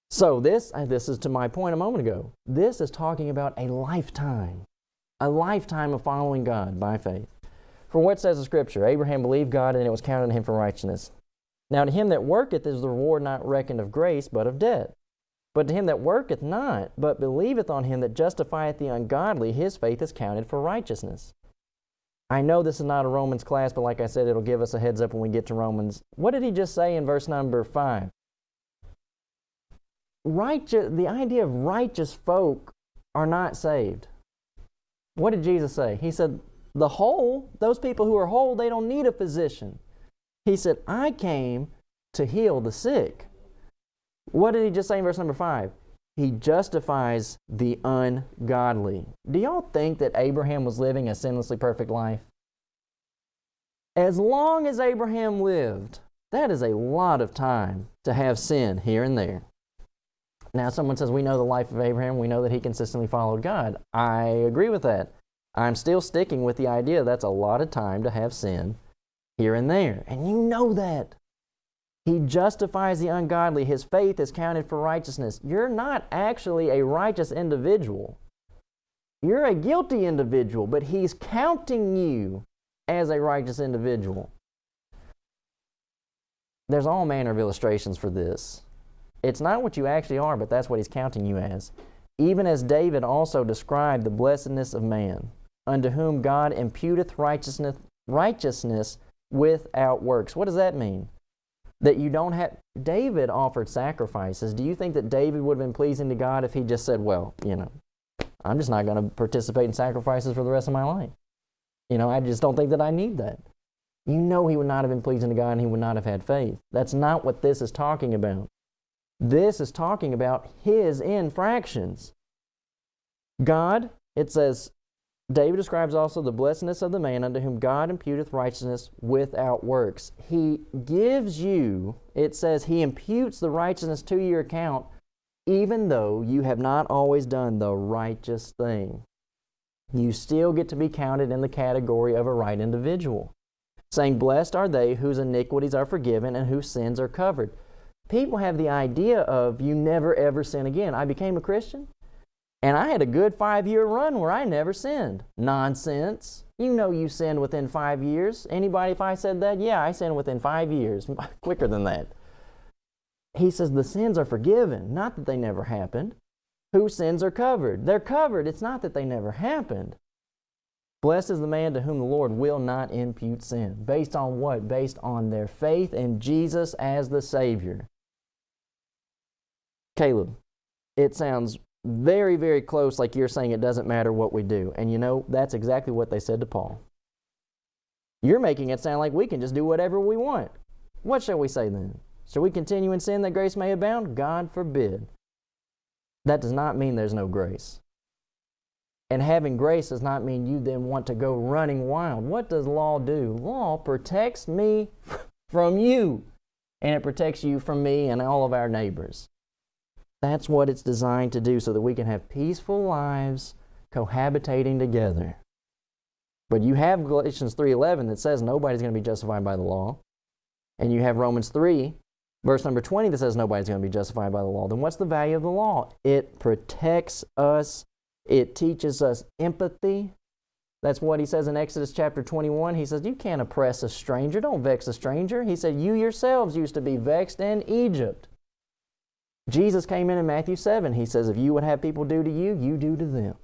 So this is to my point a moment ago. This is talking about a lifetime of following God by faith. For what says the Scripture? Abraham believed God, and it was counted to him for righteousness. Now to him that worketh is the reward not reckoned of grace, but of debt. But to him that worketh not, but believeth on him that justifieth the ungodly, his faith is counted for righteousness. I know this is not a Romans class, but like I said, it'll give us a heads up when we get to Romans. What did he just say in verse number 5? The idea of righteous folk are not saved. What did Jesus say? He said, the whole, those people who are whole, they don't need a physician. He said, I came to heal the sick. What did he just say in verse number 5? He justifies the ungodly. Do y'all think that Abraham was living a sinlessly perfect life? As long as Abraham lived, that is a lot of time to have sin here and there. Now someone says, we know the life of Abraham, we know that he consistently followed God. I agree with that. I'm still sticking with the idea that's a lot of time to have sin here and there. And you know that. He justifies the ungodly. His faith is counted for righteousness. You're not actually a righteous individual. You're a guilty individual, but he's counting you as a righteous individual. There's all manner of illustrations for this. It's not what you actually are, but that's what he's counting you as. Even as David also described the blessedness of man, unto whom God imputeth righteousness without works. What does that mean? That you don't have... David offered sacrifices. Do you think that David would have been pleasing to God if he just said, well, I'm just not going to participate in sacrifices for the rest of my life? I just don't think that I need that. He would not have been pleasing to God, and he would not have had faith. That's not what this is talking about. This is talking about his infractions. God, it says, David describes also the blessedness of the man unto whom God imputeth righteousness without works. He gives you, it says, he imputes the righteousness to your account, even though you have not always done the righteous thing. You still get to be counted in the category of a right individual. Saying, blessed are they whose iniquities are forgiven and whose sins are covered. People have the idea of you never ever sin again. I became a Christian, and I had a good 5-year run where I never sinned. Nonsense. You sinned within 5 years. Anybody, if I said that? Yeah, I sinned within 5 years. Quicker than that. He says the sins are forgiven, not that they never happened. Whose sins are covered? They're covered. It's not that they never happened. Blessed is the man to whom the Lord will not impute sin. Based on what? Based on their faith in Jesus as the Savior. Caleb, it sounds very, very close like you're saying it doesn't matter what we do. And that's exactly what they said to Paul. You're making it sound like we can just do whatever we want. What shall we say then? Shall we continue in sin that grace may abound? God forbid. That does not mean there's no grace. And having grace does not mean you then want to go running wild. What does law do? Law protects me from you. And it protects you from me and all of our neighbors. That's what it's designed to do, so that we can have peaceful lives cohabitating together. But you have Galatians 3:11 that says nobody's going to be justified by the law. And you have Romans 3, verse number 20 that says nobody's going to be justified by the law. Then what's the value of the law? It protects us. It teaches us empathy. That's what he says in Exodus chapter 21. He says, you can't oppress a stranger. Don't vex a stranger. He said, you yourselves used to be vexed in Egypt. Jesus came in Matthew 7. He says, if you would have people do to you, you do to them.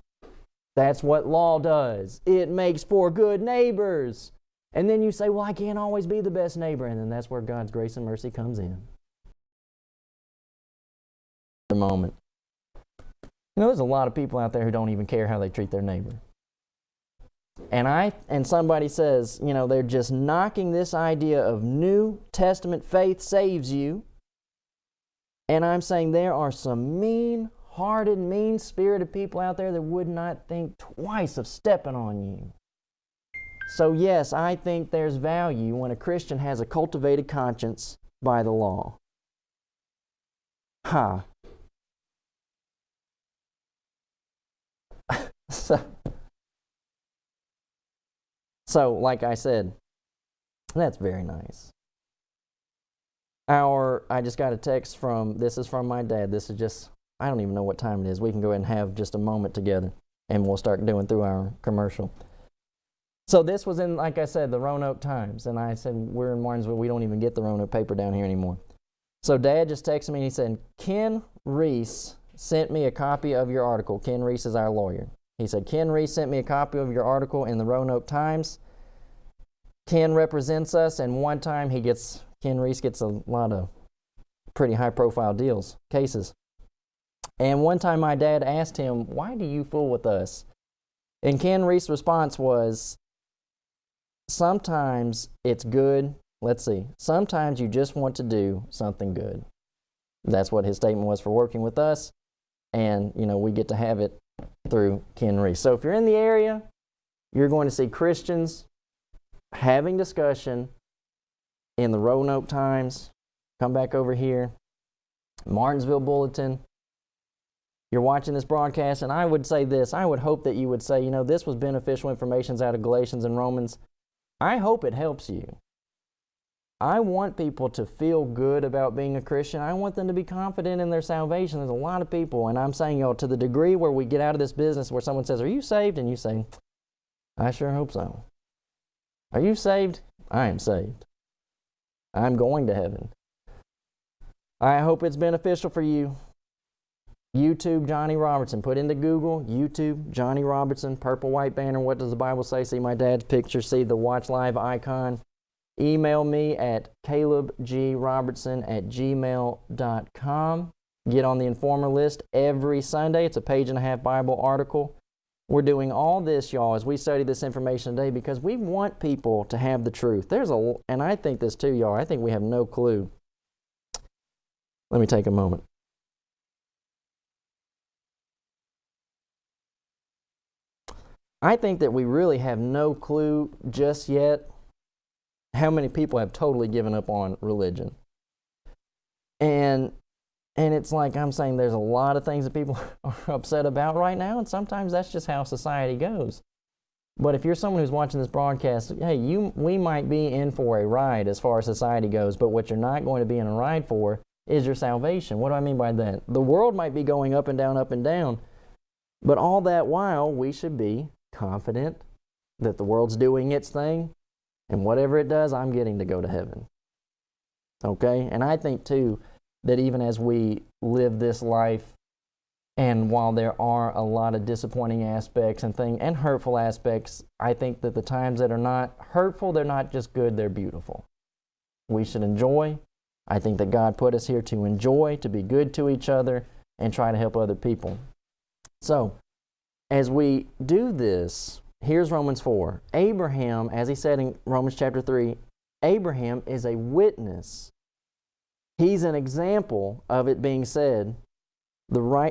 That's what law does. It makes for good neighbors. And then you say, well, I can't always be the best neighbor. And then that's where God's grace and mercy comes in. A moment. There's a lot of people out there who don't even care how they treat their neighbor. And somebody says, they're just knocking this idea of New Testament faith saves you. And I'm saying there are some mean-hearted, mean-spirited people out there that would not think twice of stepping on you. So yes, I think there's value when a Christian has a cultivated conscience by the law. So, like I said, that's very nice. I just got a text this is from my dad. This is just, I don't even know what time it is. We can go ahead and have just a moment together, and we'll start doing through our commercial. So this was in, like I said, the Roanoke Times, and I said, we're in Martinsville, we don't even get the Roanoke paper down here anymore. So Dad just texted me and he said, Ken Reese sent me a copy of your article. Ken Reese is our lawyer. He said, Ken Reese sent me a copy of your article in the Roanoke Times. Ken represents us, and one time Ken Reese gets a lot of pretty high-profile cases. And one time my dad asked him, why do you fool with us? And Ken Reese's response was, sometimes it's good. Sometimes you just want to do something good. That's what his statement was for working with us. And, we get to have it through Ken Reese. So if you're in the area, you're going to see Christians having discussion in the Roanoke Times. Come back over here. Martinsville Bulletin. You're watching this broadcast, and I would say this. I would hope that you would say, this was beneficial information out of Galatians and Romans. I hope it helps you. I want people to feel good about being a Christian. I want them to be confident in their salvation. There's a lot of people, and I'm saying, to the degree where we get out of this business where someone says, are you saved? And you say, I sure hope so. Are you saved? I am saved. I'm going to heaven. I hope it's beneficial for you. YouTube Johnny Robertson. Put into Google, YouTube Johnny Robertson, purple white banner. What does the Bible say? See my dad's picture. See the Watch Live icon. Email me at calebgrobertson@gmail.com. Get on the Informer list every Sunday. It's a page-and-a-half Bible article. We're doing all this, y'all, as we study this information today because we want people to have the truth. And I think this too, y'all. I think we have no clue. Let me take a moment. I think that we really have no clue just yet how many people have totally given up on religion. And it's like I'm saying there's a lot of things that people are upset about right now, and sometimes that's just how society goes. But if you're someone who's watching this broadcast, hey, we might be in for a ride as far as society goes, but what you're not going to be in a ride for is your salvation. What do I mean by that? The world might be going up and down, but all that while we should be confident that the world's doing its thing, and whatever it does, I'm getting to go to heaven. Okay? And I think, too, that even as we live this life, and while there are a lot of disappointing aspects and hurtful aspects, I think that the times that are not hurtful, they're not just good, they're beautiful. We should enjoy. I think that God put us here to enjoy, to be good to each other, and try to help other people. So, as we do this, here's Romans 4. Abraham, as he said in Romans chapter 3, Abraham is a witness. He's an example of it being said,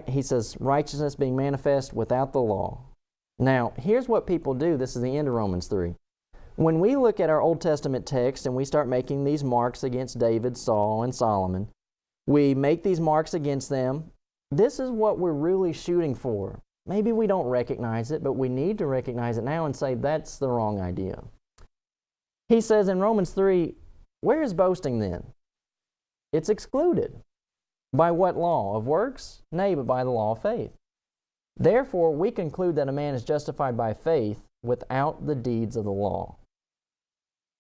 he says, righteousness being manifest without the law. Now, here's what people do. This is the end of Romans 3. When we look at our Old Testament text and we start making these marks against David, Saul, and Solomon, we make these marks against them. This is what we're really shooting for. Maybe we don't recognize it, but we need to recognize it now and say that's the wrong idea. He says in Romans 3, where is boasting then? It's excluded. By what law? Of works? Nay, but by the law of faith. Therefore, we conclude that a man is justified by faith without the deeds of the law.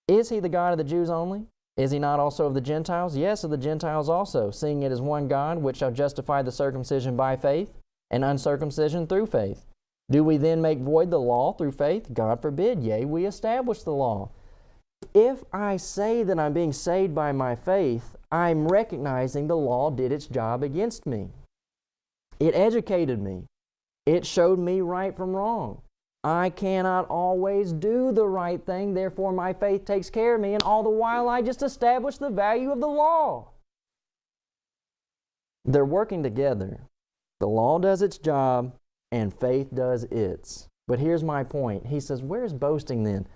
Is he the God of the Jews only? Is he not also of the Gentiles? Yes, of the Gentiles also, seeing it is one God, which shall justify the circumcision by faith, and uncircumcision through faith. Do we then make void the law through faith? God forbid. Yea, we establish the law. If I say that I'm being saved by my faith, I'm recognizing the law did its job against me. It educated me. It showed me right from wrong. I cannot always do the right thing, therefore my faith takes care of me, and all the while I just establish the value of the law. They're working together. The law does its job, and faith does its. But here's my point. He says, where's boasting then?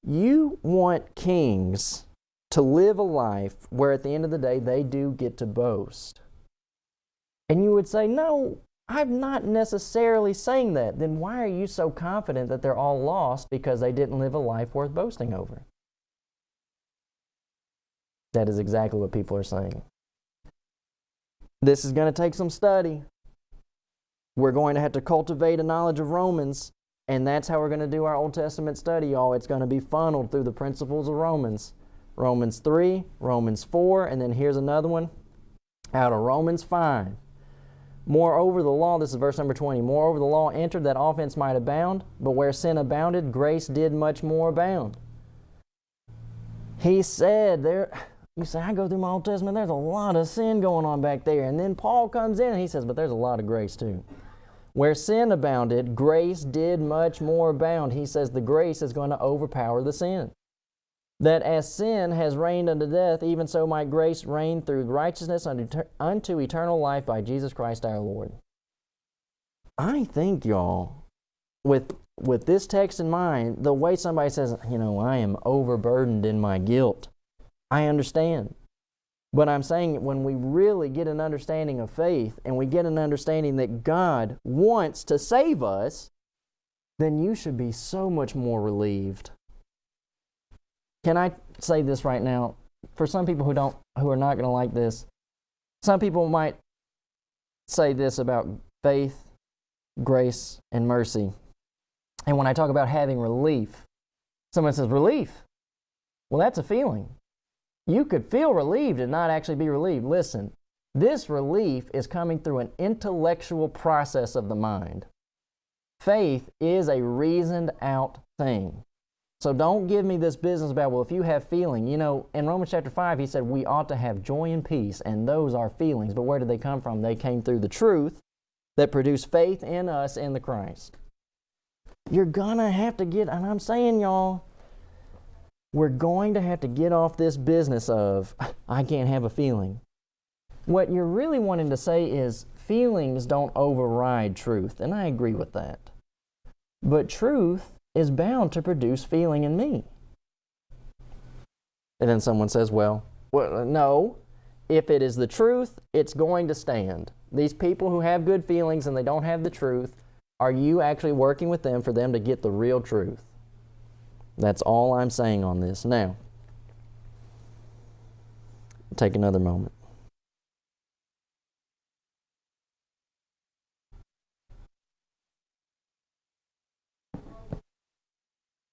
You want kings to live a life where at the end of the day they do get to boast. And you would say, no, I'm not necessarily saying that. Then why are you so confident that they're all lost because they didn't live a life worth boasting over? That is exactly what people are saying. This is going to take some study. We're going to have to cultivate a knowledge of Romans, and that's how we're going to do our Old Testament study, y'all. It's going to be funneled through the principles of Romans. Romans 3, Romans 4, and then here's another one out of Romans 5. Moreover, the law, this is verse number 20, moreover, the law entered that offense might abound, but where sin abounded, grace did much more abound. He said there, you say, I go through my Old Testament, there's a lot of sin going on back there. And then Paul comes in and he says, but there's a lot of grace too. Where sin abounded, grace did much more abound. He says the grace is going to overpower the sin. That as sin has reigned unto death, even so might grace reign through righteousness unto eternal life by Jesus Christ our Lord. I think, y'all, with this text in mind, the way somebody says, I am overburdened in my guilt, I understand. But I'm saying when we really get an understanding of faith and we get an understanding that God wants to save us, then you should be so much more relieved. Can I say this right now? For some people who are not going to like this, some people might say this about faith, grace, and mercy. And when I talk about having relief, someone says, relief? Well, that's a feeling. You could feel relieved and not actually be relieved. Listen, this relief is coming through an intellectual process of the mind. Faith is a reasoned out thing. So don't give me this business about, well, if you have feeling. In Romans chapter 5, he said we ought to have joy and peace, and those are feelings. But where did they come from? They came through the truth that produced faith in us in the Christ. You're going to have to get, and I'm saying, y'all, we're going to have to get off this business of, I can't have a feeling. What you're really wanting to say is, feelings don't override truth, and I agree with that. But truth is bound to produce feeling in me. And then someone says, well, no. If it is the truth, it's going to stand. These people who have good feelings and they don't have the truth, are you actually working with them for them to get the real truth? That's all I'm saying on this. Now, take another moment.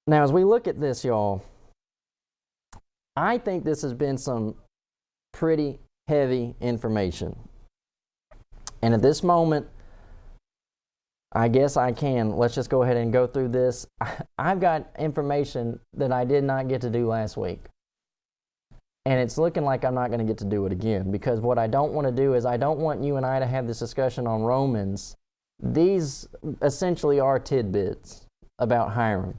Now, as we look at this, y'all, I think this has been some pretty heavy information. And at this moment, I guess let's just go ahead and go through this. I've got information that I did not get to do last week. And it's looking like I'm not going to get to do it again, because what I don't want to do is I don't want you and I to have this discussion on Romans. These essentially are tidbits about Hiram.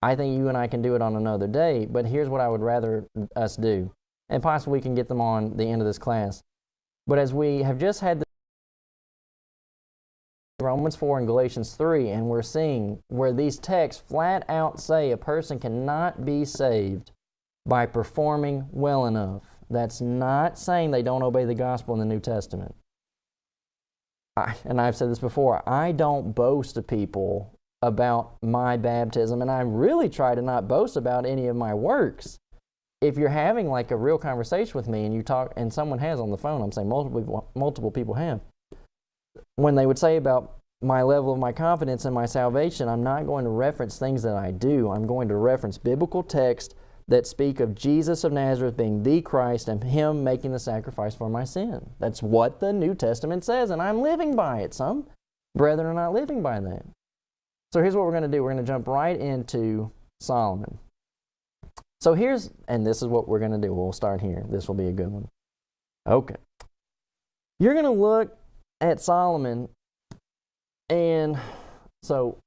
I think you and I can do it on another day, but here's what I would rather us do. And possibly we can get them on the end of this class. But as we have just had Romans 4 and Galatians 3, and we're seeing where these texts flat out say a person cannot be saved by performing well enough. That's not saying they don't obey the gospel in the New Testament. And I've said this before, I don't boast to people about my baptism, and I really try to not boast about any of my works. If you're having like a real conversation with me and you talk, and someone has on the phone, I'm saying multiple people have, when they would say about my level of my confidence in my salvation, I'm not going to reference things that I do. I'm going to reference biblical texts that speak of Jesus of Nazareth being the Christ and Him making the sacrifice for my sin. That's what the New Testament says, and I'm living by it. Some brethren are not living by that. So here's what we're going to do. We're going to jump right into Solomon. So and this is what we're going to do. We'll start here. This will be a good one. Okay. You're going to look at Solomon, and so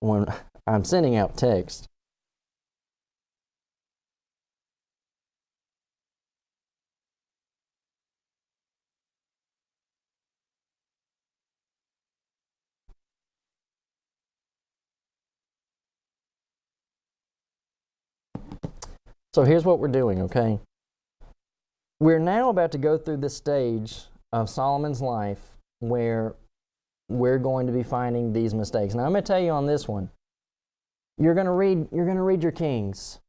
when I'm sending out text, So here's what we're doing, okay? We're now about to go through this stage of Solomon's life where we're going to be finding these mistakes. Now I'm going to tell you on this one, you're going to read your Kings.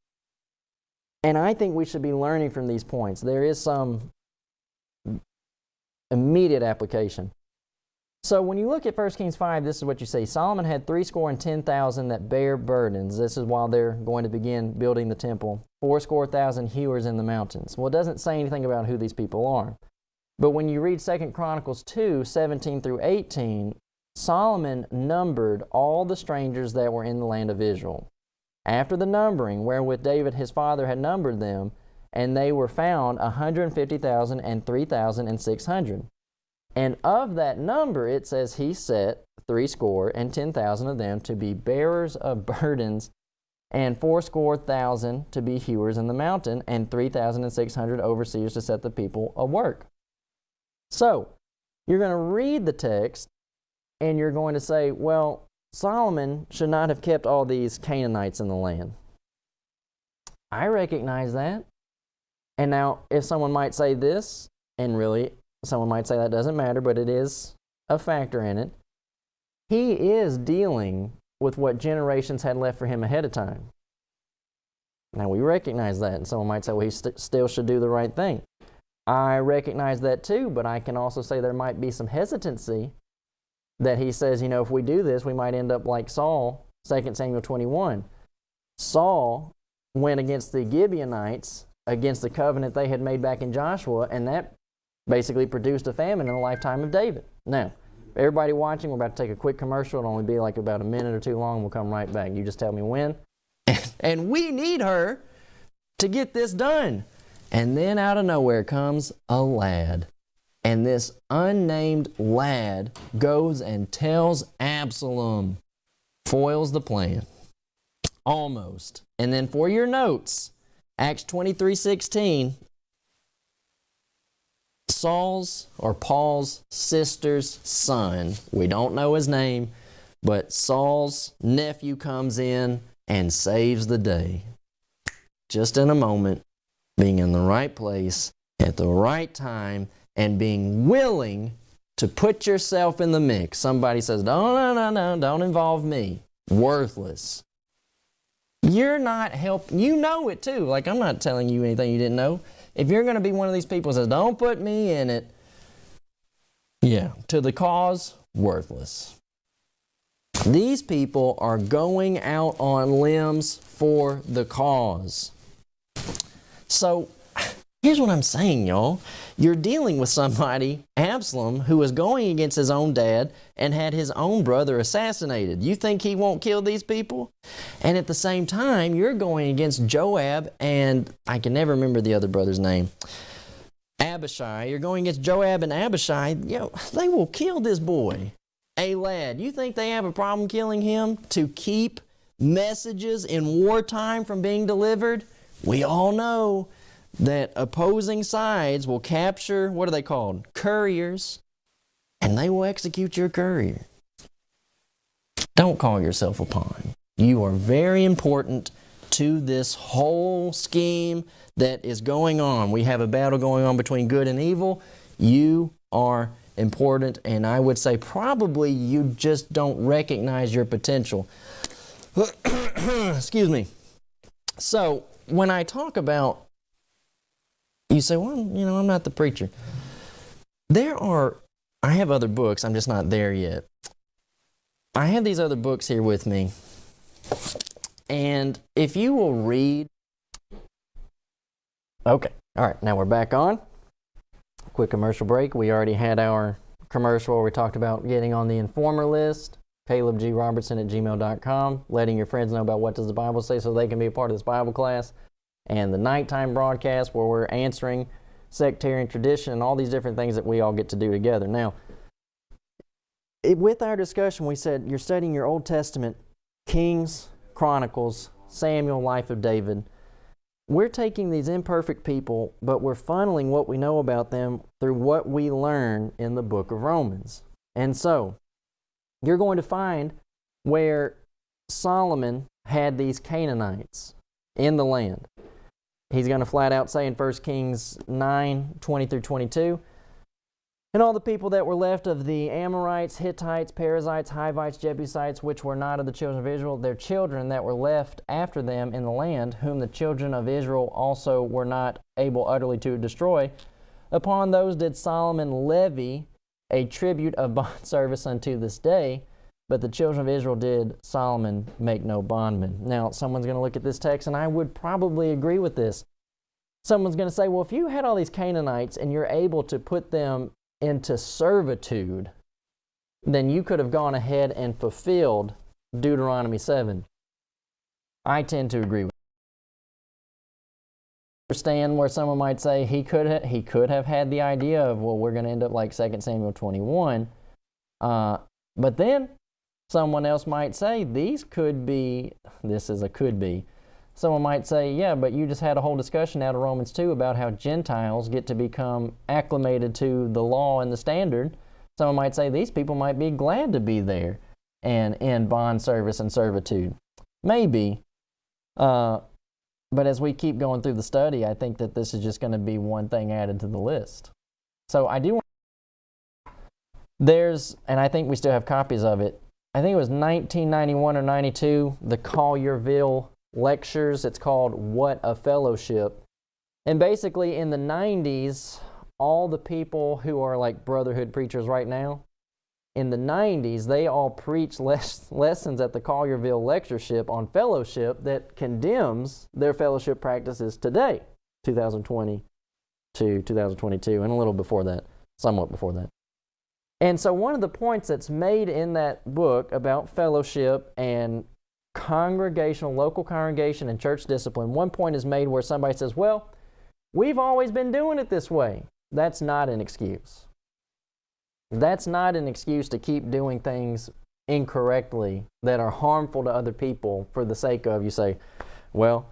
And I think we should be learning from these points. There is some immediate application. So when you look at 1 Kings 5, this is what you see. Solomon had 70,000 that bear burdens. This is while they're going to begin building the temple. 80,000 hewers in the mountains. Well, it doesn't say anything about who these people are. But when you read 2 Chronicles 2, 17 through 18, Solomon numbered all the strangers that were in the land of Israel. After the numbering, wherewith David his father had numbered them, and they were found 150,000 and 3,600. And of that number, it says he set 70,000 of them to be bearers of burdens, and 80,000 to be hewers in the mountain, and 3,600 overseers to set the people of work. So, you're going to read the text, and you're going to say, well, Solomon should not have kept all these Canaanites in the land. I recognize that. And now, if someone might say this, and really, someone might say that doesn't matter, but it is a factor in it. He is dealing with what generations had left for him ahead of time. Now, we recognize that, and someone might say, well, he still should do the right thing. I recognize that too, but I can also say there might be some hesitancy that he says, if we do this, we might end up like Saul, 2 Samuel 21. Saul went against the Gibeonites, against the covenant they had made back in Joshua, and that basically produced a famine in the lifetime of David. Now, everybody watching, we're about to take a quick commercial. It'll only be like about a minute or two long. We'll come right back. You just tell me when. And we need her to get this done. And then out of nowhere comes a lad. And this unnamed lad goes and tells Absalom, foils the plan. Almost. And then for your notes, Acts 23:16, Saul's or Paul's sister's son, we don't know his name, but Saul's nephew comes in and saves the day. Just in a moment, being in the right place at the right time and being willing to put yourself in the mix. Somebody says, no, don't involve me. Worthless. You're not helping. You know it too. Like, I'm not telling you anything you didn't know. If you're going to be one of these people who says, don't put me in it, to the cause, worthless. These people are going out on limbs for the cause. So, here's what I'm saying, y'all. You're dealing with somebody, Absalom, who is going against his own dad and had his own brother assassinated. You think he won't kill these people? And at the same time, you're going against Joab and I can never remember the other brother's name. Abishai. You're going against Joab and Abishai. They will kill this boy, a lad. You think they have a problem killing him to keep messages in wartime from being delivered? We all know that opposing sides will capture, what are they called? Couriers, and they will execute your courier. Don't call yourself a pawn. You are very important to this whole scheme that is going on. We have a battle going on between good and evil. You are important, and I would say probably you just don't recognize your potential. Excuse me. So, when I talk about, you say, well, I'm not the preacher. I have other books, I'm just not there yet. I have these other books here with me. And if you will read, okay, all right, now we're back on. Quick commercial break. We already had our commercial where we talked about getting on the informer list, calebgrobertson@gmail.com, letting your friends know about what does the Bible say so they can be a part of this Bible class, and the nighttime broadcast where we're answering sectarian tradition and all these different things that we all get to do together. Now, with our discussion, we said you're studying your Old Testament, Kings, Chronicles, Samuel, life of David. We're taking these imperfect people, but we're funneling what we know about them through what we learn in the book of Romans. And so, you're going to find where Solomon had these Canaanites in the land. he's going to flat out say in 1 Kings 9, 20 through 22, and all the people that were left of the Amorites, Hittites, Perizzites, Hivites, Jebusites, which were not of the children of Israel, their children that were left after them in the land, whom the children of Israel also were not able utterly to destroy, upon those did Solomon levy a tribute of bond service unto this day, but the children of Israel did Solomon make no bondmen. Now, someone's going to look at this text, and I would probably agree with this. Someone's going to say, well, if you had all these Canaanites and you're able to put them into servitude, then you could have gone ahead and fulfilled Deuteronomy 7. I tend to agree with that. Understand where someone might say he could have had the idea of, well, we're going to end up like 2 Samuel 21. But then someone else might say this is a could be. Someone might say, yeah, but you just had a whole discussion out of Romans 2 about how Gentiles get to become acclimated to the law and the standard. Someone might say these people might be glad to be there and in bond service and servitude. Maybe. But as we keep going through the study, I think that this is just going to be one thing added to the list. So I do want and I think we still have copies of it. I think it was 1991 or 92, the Collierville lectures. It's called What a Fellowship. And basically in the 90s, all the people who are like brotherhood preachers right now, in the 90s, they all preach lessons at the Collierville lectureship on fellowship that condemns their fellowship practices today, 2020 to 2022, and a little before that, somewhat before that. And so one of the points that's made in that book about fellowship and local congregation and church discipline, one point is made where somebody says, well, we've always been doing it this way. That's not an excuse. That's not an excuse to keep doing things incorrectly that are harmful to other people for the sake of, you say, well,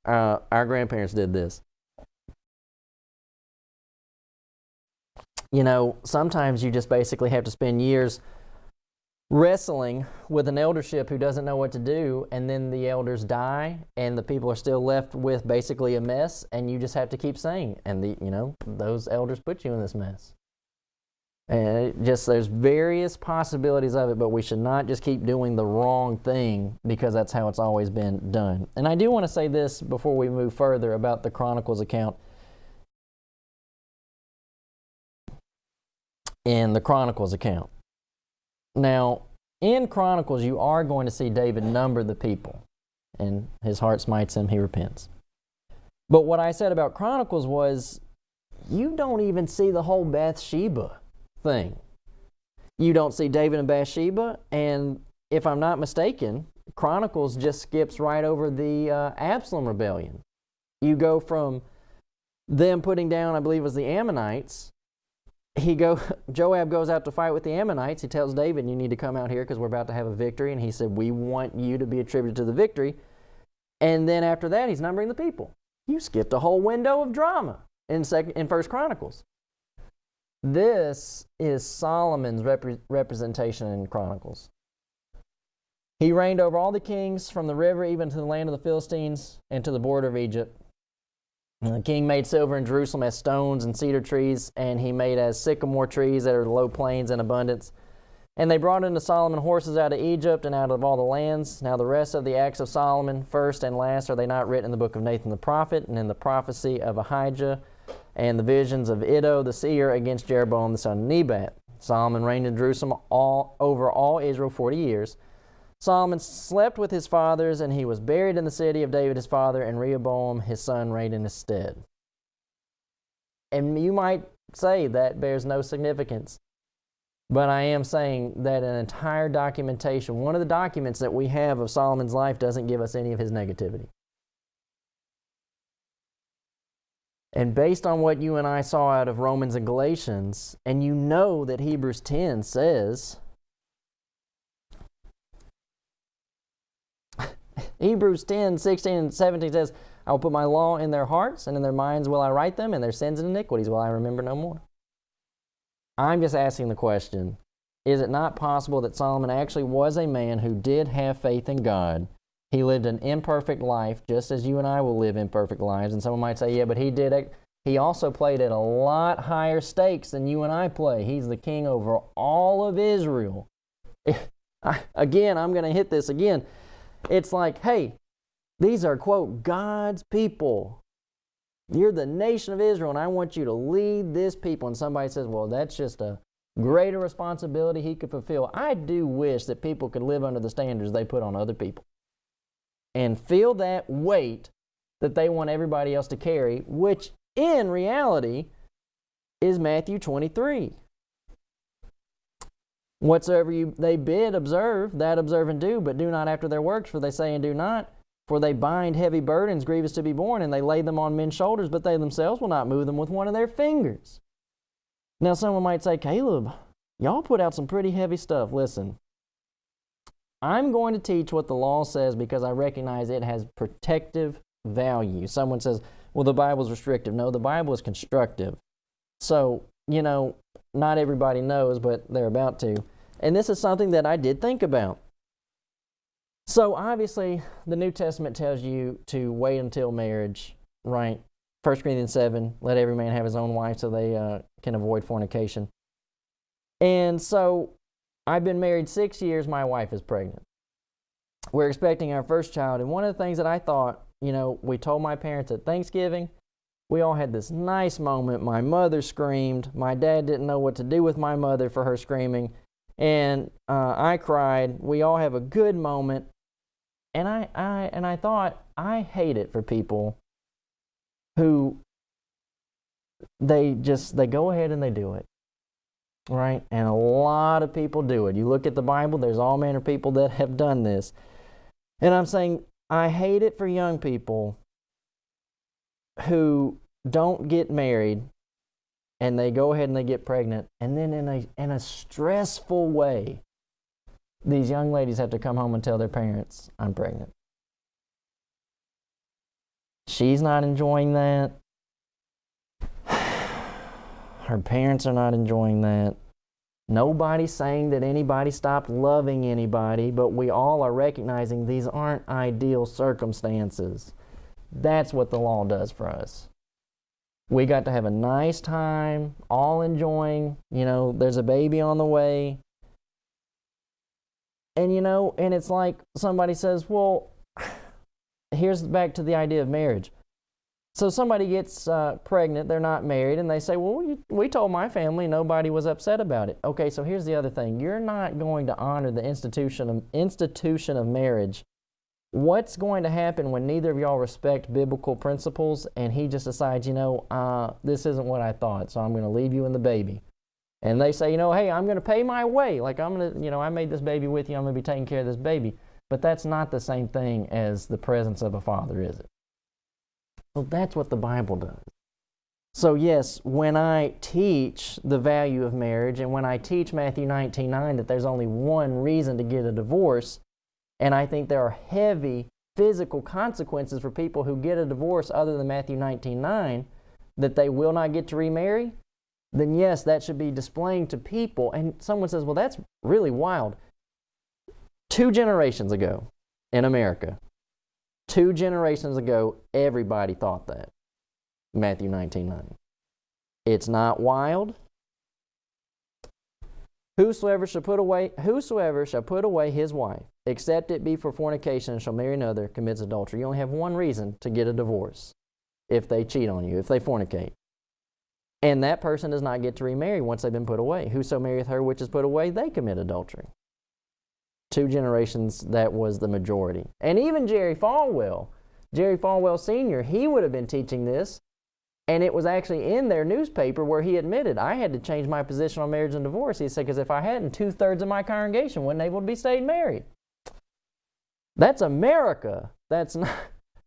our grandparents did this. Sometimes you just basically have to spend years wrestling with an eldership who doesn't know what to do, and then the elders die, and the people are still left with basically a mess, and you just have to keep saying, and those elders put you in this mess. And there's various possibilities of it, but we should not just keep doing the wrong thing because that's how it's always been done. And I do want to say this before we move further about the Chronicles account. In the Chronicles account. Now, in Chronicles, you are going to see David number the people, and his heart smites him, he repents. But what I said about Chronicles was, you don't even see the whole Bathsheba thing. You don't see David and Bathsheba, and if I'm not mistaken, Chronicles just skips right over the Absalom rebellion. You go from them putting down, I believe it was the Ammonites. Joab goes out to fight with the Ammonites. He tells David, you need to come out here because we're about to have a victory. And he said, we want you to be attributed to the victory. And then after that, he's numbering the people. You skipped a whole window of drama in 1 Chronicles. This is Solomon's representation in Chronicles. He reigned over all the kings from the river even to the land of the Philistines and to the border of Egypt. And the king made silver in Jerusalem as stones and cedar trees, and he made as sycamore trees that are low plains in abundance. And they brought unto Solomon horses out of Egypt and out of all the lands. Now the rest of the acts of Solomon, first and last, are they not written in the book of Nathan the prophet, and in the prophecy of Ahijah, and the visions of Iddo the seer against Jeroboam the son of Nebat? Solomon reigned in Jerusalem over all Israel 40 years. Solomon slept with his fathers, and he was buried in the city of David his father, and Rehoboam his son reigned in his stead. And you might say that bears no significance, but I am saying that an entire documentation, one of the documents that we have of Solomon's life, doesn't give us any of his negativity. And based on what you and I saw out of Romans and Galatians, and you know that Hebrews 10 says, Hebrews 10, 16, and 17 says, I will put my law in their hearts, and in their minds will I write them, and their sins and iniquities will I remember no more. I'm just asking the question, is it not possible that Solomon actually was a man who did have faith in God, He lived an imperfect life, just as you and I will live imperfect lives. And someone might say, yeah, but he also played at a lot higher stakes than you and I play. He's the king over all of Israel. Again, I'm going to hit this again. It's like, hey, these are, quote, God's people. You're the nation of Israel, and I want you to lead this people. And somebody says, well, that's just a greater responsibility he could fulfill. I do wish that people could live under the standards they put on other people and feel that weight that they want everybody else to carry, which in reality is Matthew 23. Whatsoever they bid, observe, that observe and do, but do not after their works, for they say and do not. For they bind heavy burdens, grievous to be borne, and they lay them on men's shoulders, but they themselves will not move them with one of their fingers. Now someone might say, Caleb, y'all put out some pretty heavy stuff. Listen, I'm going to teach what the law says because I recognize it has protective value. Someone says, well, the Bible's restrictive. No, the Bible is constructive. So, not everybody knows, but they're about to. And this is something that I did think about. So, obviously, the New Testament tells you to wait until marriage, right? 1 Corinthians 7, let every man have his own wife so they can avoid fornication. And so, I've been married 6 years. My wife is pregnant. We're expecting our first child. And one of the things that I thought, we told my parents at Thanksgiving, we all had this nice moment. My mother screamed. My dad didn't know what to do with my mother for her screaming. And I cried. We all have a good moment. And I thought, I hate it for people who they go ahead and they do it. Right? And a lot of people do it. You look at the Bible, there's all manner of people that have done this. And I'm saying, I hate it for young people who don't get married and they go ahead and they get pregnant, and then in a stressful way, these young ladies have to come home and tell their parents, I'm pregnant. She's not enjoying that. Her parents are not enjoying that. Nobody's saying that anybody stopped loving anybody, but we all are recognizing these aren't ideal circumstances. That's what the law does for us. We got to have a nice time, all enjoying, there's a baby on the way. And, and it's like somebody says, well, here's back to the idea of marriage. So somebody gets pregnant, they're not married, and they say, well, we told my family, nobody was upset about it. Okay, so here's the other thing. You're not going to honor the institution of marriage. What's going to happen when neither of y'all respect biblical principles and he just decides, this isn't what I thought, so I'm going to leave you and the baby. And they say, hey, I'm going to pay my way. Like I'm going to, I made this baby with you, I'm going to be taking care of this baby. But that's not the same thing as the presence of a father, is it? So that's what the Bible does. So yes, when I teach the value of marriage and when I teach Matthew 19:9 that there's only one reason to get a divorce, and I think there are heavy physical consequences for people who get a divorce other than Matthew 19:9, that they will not get to remarry, then yes, that should be displaying to people. And someone says, well, that's really wild. 2 generations ago in America, 2 generations ago, everybody thought that. Matthew 19:9. It's not wild. Whosoever shall put away his wife, except it be for fornication, and shall marry another, commits adultery. You only have one reason to get a divorce: if they cheat on you, if they fornicate. And that person does not get to remarry once they've been put away. Whoso marrieth her which is put away, they commit adultery. 2 generations, that was the majority. And even Jerry Falwell Sr., he would have been teaching this, and it was actually in their newspaper where he admitted, I had to change my position on marriage and divorce. He said, because if I hadn't, 2/3 of my congregation wasn't able to be stayed married. That's America. That's not,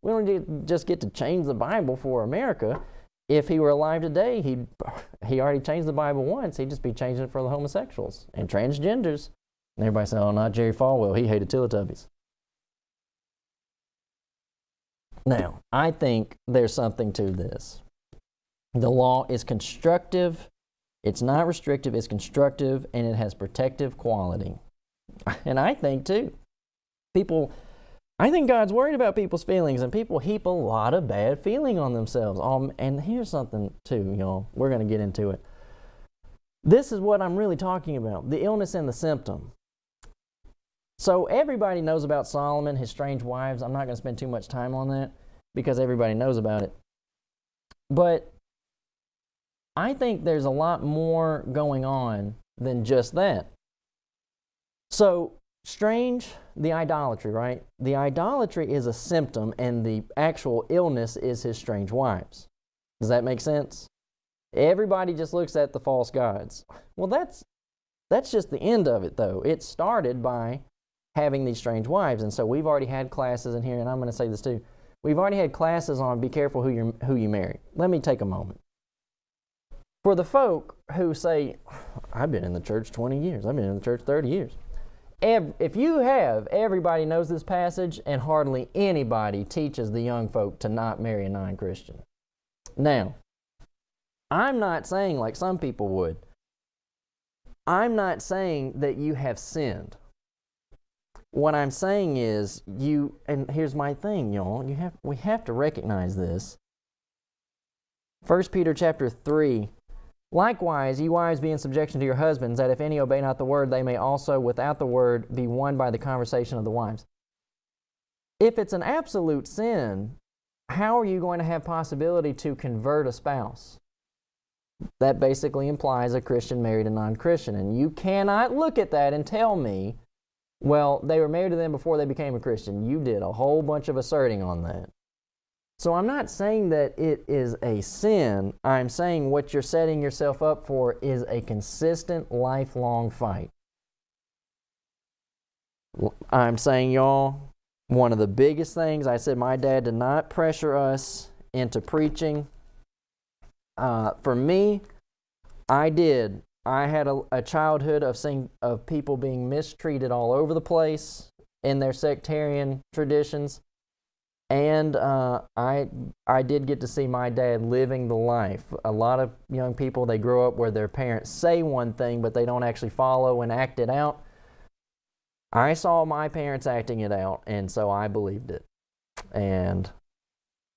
we don't just get to change the Bible for America. If he were alive today, he already changed the Bible once. He'd just be changing it for the homosexuals and transgenders. And everybody said, oh, not Jerry Falwell. He hated Teletubbies. Now, I think there's something to this. The law is constructive. It's not restrictive. It's constructive, and it has protective quality. And I think, too, people, I think God's worried about people's feelings, and people heap a lot of bad feeling on themselves. And here's something too, y'all. We're going to get into it. This is what I'm really talking about, the illness and the symptom. So everybody knows about Solomon, his strange wives. I'm not going to spend too much time on that because everybody knows about it. But I think there's a lot more going on than just that. So, strange, the idolatry, right? The idolatry is a symptom, and the actual illness is his strange wives. Does that make sense? Everybody just looks at the false gods. Well, that's just the end of it, though. It started by having these strange wives, and so we've already had classes in here, and I'm going to say this too. We've already had classes on be careful who you marry. Let me take a moment. For the folk who say, I've been in the church 20 years, I've been in the church 30 years. If you have, everybody knows this passage, and hardly anybody teaches the young folk to not marry a non-Christian. Now, I'm not saying like some people would. I'm not saying that you have sinned. What I'm saying is and here's my thing, y'all. We have to recognize this. 1 Peter chapter 3. Likewise, ye wives, be in subjection to your husbands, that if any obey not the word, they may also without the word be won by the conversation of the wives. If it's an absolute sin, how are you going to have possibility to convert a spouse? That basically implies a Christian married a non-Christian, and you cannot look at that and tell me, well, they were married to them before they became a Christian. You did a whole bunch of asserting on that. So I'm not saying that it is a sin. I'm saying what you're setting yourself up for is a consistent, lifelong fight. I'm saying, y'all, one of the biggest things, I said my dad did not pressure us into preaching. For me, I did. I had a childhood of people being mistreated all over the place in their sectarian traditions. And I did get to see my dad living the life. A lot of young people, they grow up where their parents say one thing, but they don't actually follow and act it out. I saw my parents acting it out, and so I believed it. And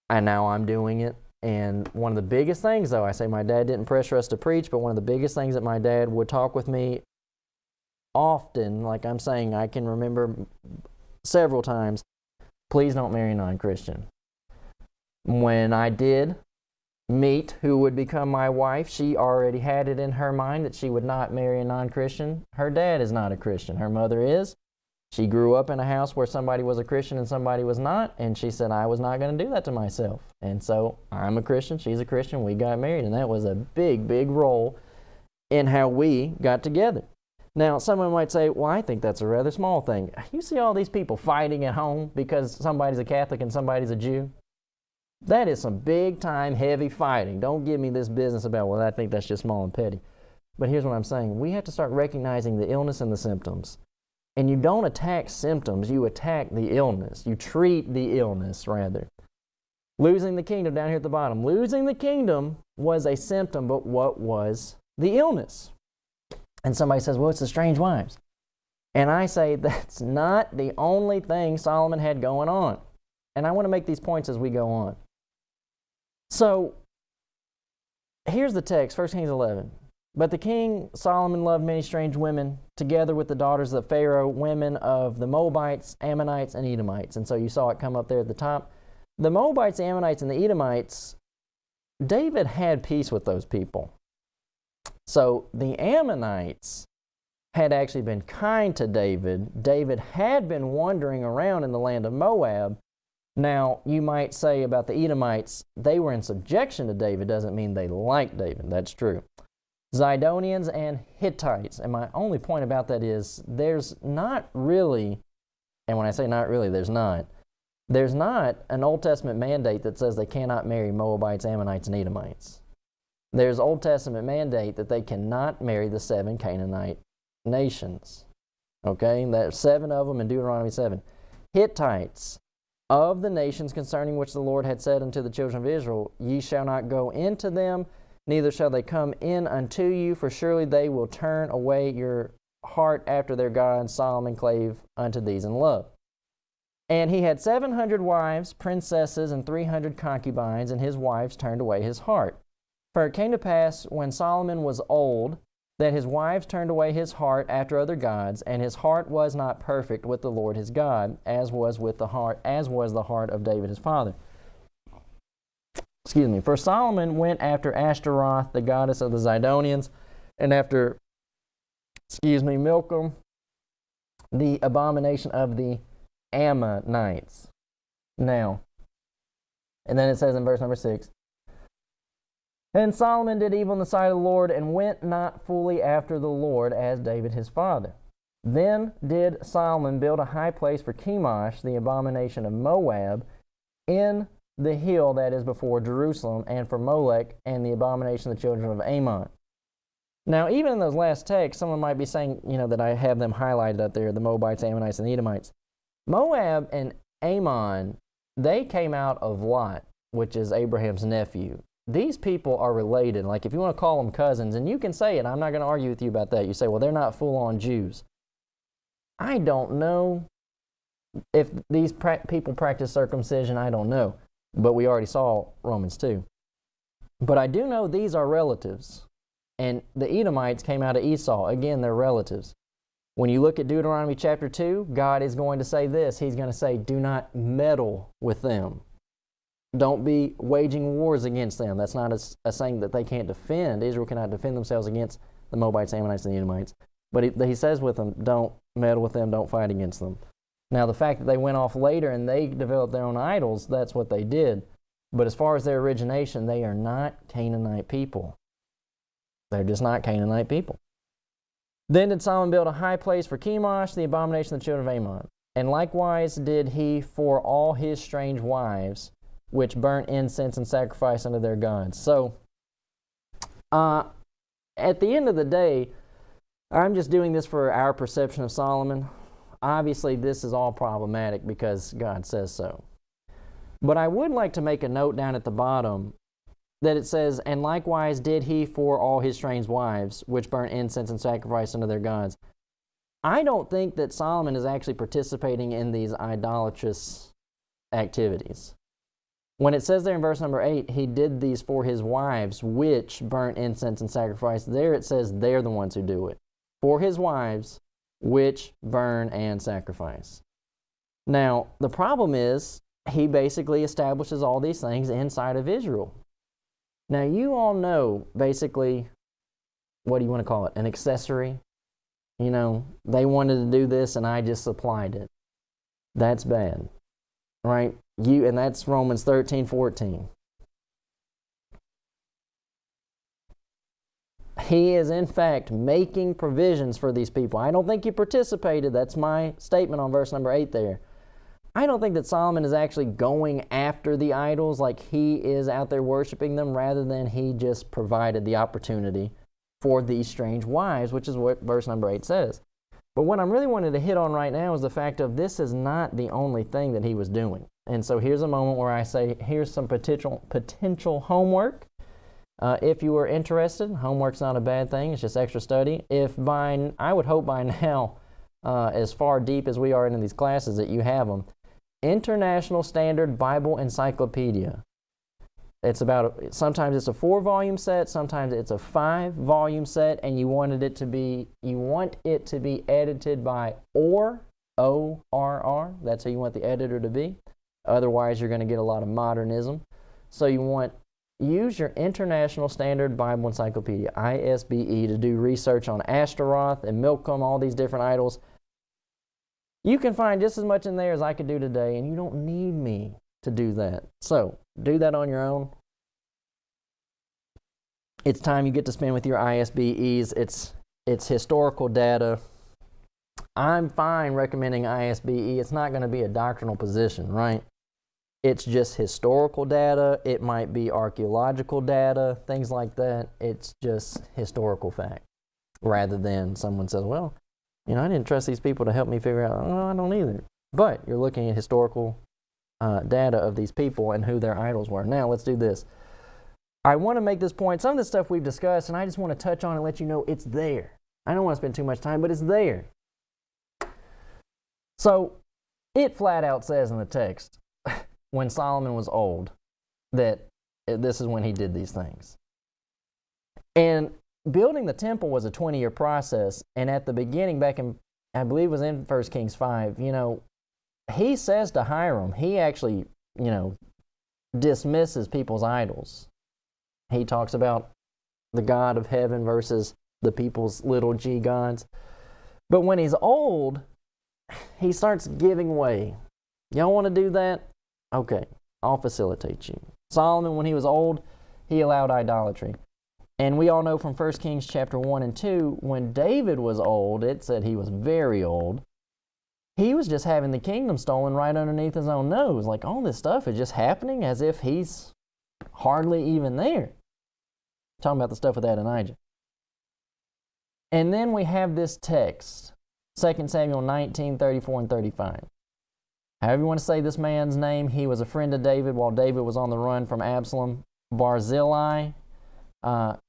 now I'm doing it. And one of the biggest things, though, I say my dad didn't pressure us to preach, but one of the biggest things that my dad would talk with me often, like I'm saying, I can remember several times, please don't marry a non-Christian. When I did meet who would become my wife, she already had it in her mind that she would not marry a non-Christian. Her dad is not a Christian. Her mother is. She grew up in a house where somebody was a Christian and somebody was not, and she said, I was not going to do that to myself. And so I'm a Christian, she's a Christian, we got married, and that was a big, big role in how we got together. Now, someone might say, well, I think that's a rather small thing. You see all these people fighting at home because somebody's a Catholic and somebody's a Jew? That is some big-time, heavy fighting. Don't give me this business about, well, I think that's just small and petty. But here's what I'm saying. We have to start recognizing the illness and the symptoms. And you don't attack symptoms, you attack the illness. You treat the illness, rather. Losing the kingdom down here at the bottom. Losing the kingdom was a symptom, but what was the illness? And somebody says, well, it's the strange wives. And I say that's not the only thing Solomon had going on. And I want to make these points as we go on. So, here's the text, 1 Kings 11. But the king Solomon loved many strange women, together with the daughters of Pharaoh, women of the Moabites, Ammonites, and Edomites. And so you saw it come up there at the top. The Moabites, Ammonites, and the Edomites, David had peace with those people. So the Ammonites had actually been kind to David. David had been wandering around in the land of Moab. Now, you might say about the Edomites, they were in subjection to David, doesn't mean they liked David. That's true. Zidonians and Hittites. And my only point about that is there's not really, and when I say not really, there's not an Old Testament mandate that says they cannot marry Moabites, Ammonites, and Edomites. There's Old Testament mandate that they cannot marry the 7 Canaanite nations. Okay? There's 7 of them in Deuteronomy 7. Hittites. Of the nations concerning which the Lord had said unto the children of Israel, ye shall not go into them, neither shall they come in unto you, for surely they will turn away your heart after their God. Solomon clave unto these in love. And he had 700 wives, princesses, and 300 concubines, and his wives turned away his heart. For it came to pass, when Solomon was old, that his wives turned away his heart after other gods, and his heart was not perfect with the Lord his God, as was the heart of David his father. For Solomon went after Ashtaroth, the goddess of the Zidonians, and after, Milcom, the abomination of the Ammonites. Now, and then it says in verse number 6, and Solomon did evil in the sight of the Lord, and went not fully after the Lord as David his father. Then did Solomon build a high place for Chemosh, the abomination of Moab, in the hill that is before Jerusalem, and for Molech, and the abomination of the children of Ammon. Now, even in those last texts, someone might be saying, that I have them highlighted up there, the Moabites, Ammonites, and Edomites. Moab and Ammon, they came out of Lot, which is Abraham's nephew. These people are related. Like, if you want to call them cousins, and you can say it, I'm not going to argue with you about that. You say, well, they're not full-on Jews. I don't know if these people practice circumcision. I don't know. But we already saw Romans 2. But I do know these are relatives. And the Edomites came out of Esau. Again, they're relatives. When you look at Deuteronomy chapter 2, God is going to say this. He's going to say, do not meddle with them. Don't be waging wars against them. That's not a saying that they can't defend. Israel cannot defend themselves against the Moabites, Ammonites, and the Edomites. But he says with them, don't meddle with them, don't fight against them. Now, the fact that they went off later and they developed their own idols, that's what they did. But as far as their origination, they are not Canaanite people. They're just not Canaanite people. Then did Solomon build a high place for Chemosh, the abomination of the children of Ammon. And likewise did he for all his strange wives, which burnt incense and sacrifice unto their gods. So, at the end of the day, I'm just doing this for our perception of Solomon. Obviously, this is all problematic because God says so. But I would like to make a note down at the bottom that it says, and likewise did he for all his strange wives, which burnt incense and sacrifice unto their gods. I don't think that Solomon is actually participating in these idolatrous activities. When it says there in verse number 8, he did these for his wives, which burnt incense and sacrifice, there it says they're the ones who do it. For his wives, which burn and sacrifice. Now, the problem is, he basically establishes all these things inside of Israel. Now, you all know, basically, what do you want to call it? An accessory? They wanted to do this and I just supplied it. That's bad, right? And that's Romans 13:14. He is, in fact, making provisions for these people. I don't think he participated. That's my statement on verse number 8 there. I don't think that Solomon is actually going after the idols like he is out there worshiping them, rather than he just provided the opportunity for these strange wives, which is what verse number 8 says. But what I'm really wanting to hit on right now is the fact of this is not the only thing that he was doing. And so here's a moment where I say, here's some potential homework. If you are interested, homework's not a bad thing. It's just extra study. I would hope by now, as far deep as we are into these classes, that you have them. International Standard Bible Encyclopedia. Sometimes it's a 4-volume set, sometimes it's a 5-volume set, and you want it to be edited by O-R-R. That's how you want the editor to be. Otherwise, you're going to get a lot of modernism. So use your International Standard Bible Encyclopedia, ISBE, to do research on Ashtaroth and Milcom, all these different idols. You can find just as much in there as I could do today, and you don't need me to do that. So, do that on your own. It's time you get to spend with your ISBEs. It's historical data. I'm fine recommending ISBE. It's not going to be a doctrinal position, right? It's just historical data. It might be archaeological data, things like that. It's just historical fact, rather than someone says, well, I didn't trust these people to help me figure out. Oh, I don't either. But you're looking at historical data of these people and who their idols were. Now, let's do this. I want to make this point. Some of the stuff we've discussed, and I just want to touch on and let you know it's there. I don't want to spend too much time, but it's there. So, It flat out says in the text, when Solomon was old, that this is when he did these things. And building the temple was a 20-year process. And at the beginning, back in, I believe it was in 1 Kings 5, he says to Hiram, he actually, dismisses people's idols. He talks about the God of heaven versus the people's little g gods. But when he's old, he starts giving way. Y'all want to do that? Okay, I'll facilitate you. Solomon, when he was old, he allowed idolatry. And we all know from 1 Kings chapter 1 and 2, when David was old, it said he was very old, he was just having the kingdom stolen right underneath his own nose. Like, all this stuff is just happening as if he's hardly even there. Talking about the stuff with Adonijah. And then we have this text, 2 Samuel 19, 34 and 35. However you want to say this man's name, he was a friend of David while David was on the run from Absalom. Barzillai.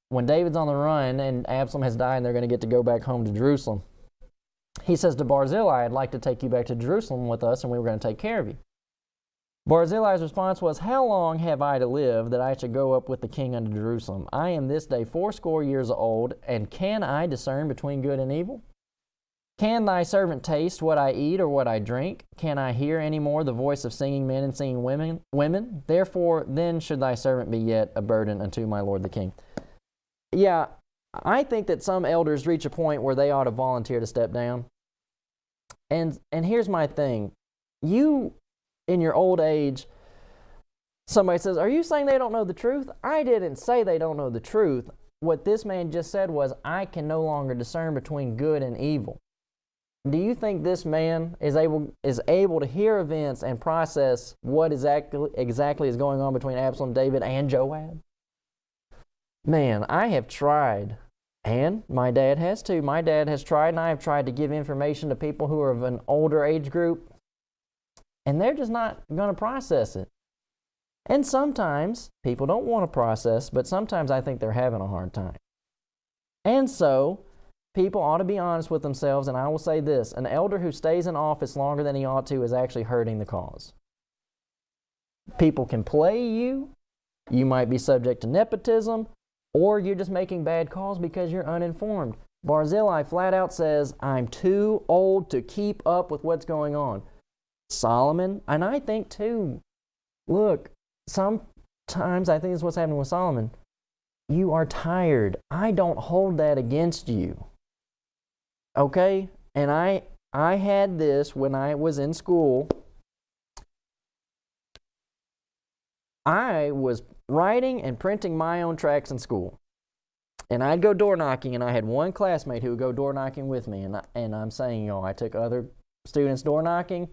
When David's on the run and Absalom has died and they're going to get to go back home to Jerusalem, he says to Barzillai, I'd like to take you back to Jerusalem with us and we were going to take care of you. Barzillai's response was, how long have I to live that I should go up with the king unto Jerusalem? I am this day 80 years old, and can I discern between good and evil? Can thy servant taste what I eat or what I drink? Can I hear any more the voice of singing men and singing women? Therefore, then should thy servant be yet a burden unto my lord the king. Yeah, I think that some elders reach a point where they ought to volunteer to step down. And here's my thing. You, in your old age, somebody says, are you saying they don't know the truth? I didn't say they don't know the truth. What this man just said was, I can no longer discern between good and evil. Do you think this man is able to hear events and process what exactly is going on between Absalom, David, and Joab? Man, I have tried, and my dad has too. My dad has tried, and I have tried to give information to people who are of an older age group, and they're just not going to process it. And sometimes people don't want to process, but sometimes I think they're having a hard time. And so, people ought to be honest with themselves, and I will say this, an elder who stays in office longer than he ought to is actually hurting the cause. People can play you, you might be subject to nepotism, or you're just making bad calls because you're uninformed. Barzillai flat out says, I'm too old to keep up with what's going on. Solomon, and I think too, look, sometimes I think it's what's happening with Solomon. You are tired. I don't hold that against you. Okay? And I had this when I was in school. I was writing and printing my own tracts in school. And I'd go door knocking, and I had one classmate who would go door knocking with me. And I'm saying, I took other students door knocking.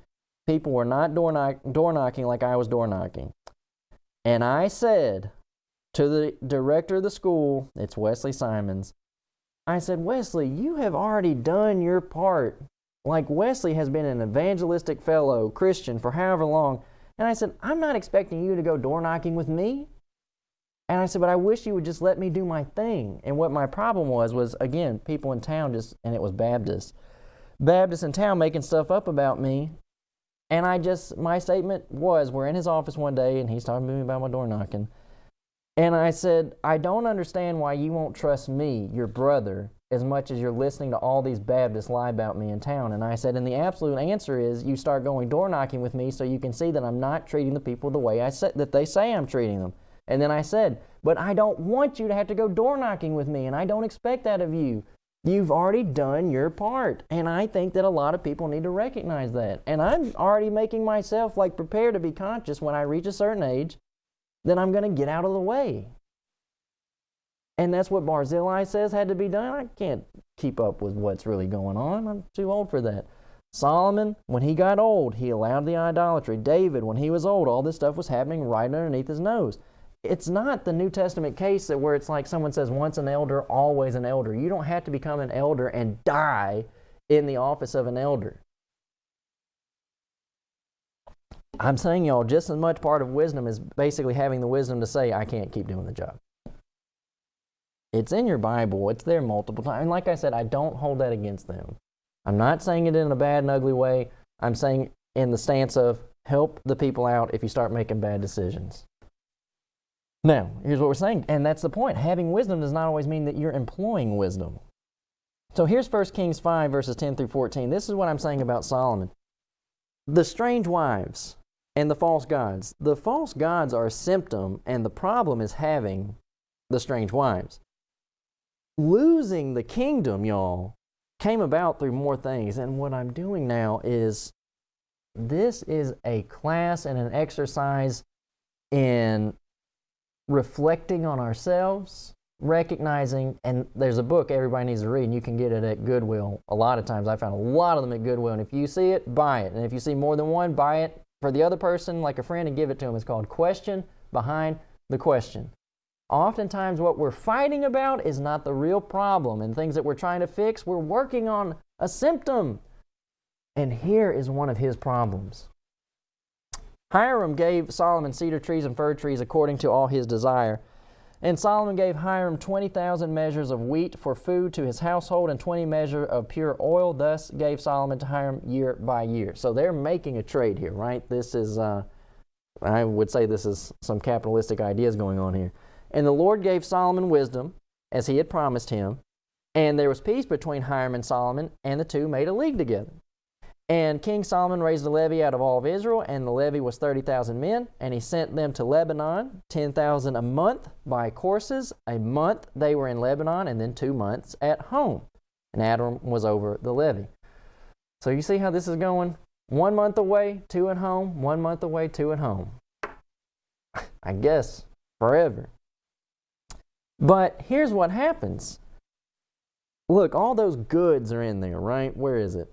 People were not door knocking like I was door knocking. And I said to the director of the school, it's Wesley Simons, I said, Wesley, you have already done your part. Like Wesley has been an evangelistic fellow Christian for however long. And I said, I'm not expecting you to go door knocking with me. And I said, but I wish you would just let me do my thing. And what my problem was again, people in town and it was Baptists in town making stuff up about me. And my statement was, we're in his office one day and he's talking to me about my door knocking. And I said, I don't understand why you won't trust me, your brother, as much as you're listening to all these Baptists lie about me in town. And I said, and the absolute answer is you start going door knocking with me so you can see that I'm not treating the people the way that they say I'm treating them. And then I said, but I don't want you to have to go door knocking with me, and I don't expect that of you. You've already done your part. And I think that a lot of people need to recognize that. And I'm already making myself prepared to be conscious when I reach a certain age that I'm going to get out of the way. And that's what Barzillai says had to be done. I can't keep up with what's really going on. I'm too old for that. Solomon, when he got old, he allowed the idolatry. David, when he was old, all this stuff was happening right underneath his nose. It's not the New Testament case where it's like someone says, once an elder, always an elder. You don't have to become an elder and die in the office of an elder. I'm saying, y'all, just as much part of wisdom is basically having the wisdom to say, I can't keep doing the job. It's in your Bible. It's there multiple times. And like I said, I don't hold that against them. I'm not saying it in a bad and ugly way. I'm saying in the stance of help the people out if you start making bad decisions. Now, here's what we're saying, and that's the point. Having wisdom does not always mean that you're employing wisdom. So here's 1 Kings 5, verses 10 through 14. This is what I'm saying about Solomon. The strange wives and the false gods. The false gods are a symptom, and the problem is having the strange wives. Losing the kingdom, y'all, came about through more things. And what I'm doing now is, this is a class and an exercise in reflecting on ourselves, recognizing, and there's a book everybody needs to read, and you can get it at Goodwill. A lot of times I found a lot of them at Goodwill, and if you see it, buy it. And if you see more than one, buy it for the other person, like a friend, and give it to them. It's called Question Behind the Question. Oftentimes what we're fighting about is not the real problem, and things that we're trying to fix, we're working on a symptom. And here is one of his problems. Hiram gave Solomon cedar trees and fir trees according to all his desire. And Solomon gave Hiram 20,000 measures of wheat for food to his household and 20 measures of pure oil. Thus gave Solomon to Hiram year by year. So they're making a trade here, right? This is, I would say this is some capitalistic ideas going on here. And the Lord gave Solomon wisdom, as he had promised him. And there was peace between Hiram and Solomon, and the two made a league together. And King Solomon raised a levy out of all of Israel, and the levy was 30,000 men, and he sent them to Lebanon, 10,000 a month by courses. A month they were in Lebanon, and then 2 months at home. And Adam was over the levy. So you see how this is going? 1 month away, 2 at home, 1 month away, 2 at home. I guess forever. But here's what happens. Look, all those goods are in there, right? Where is it?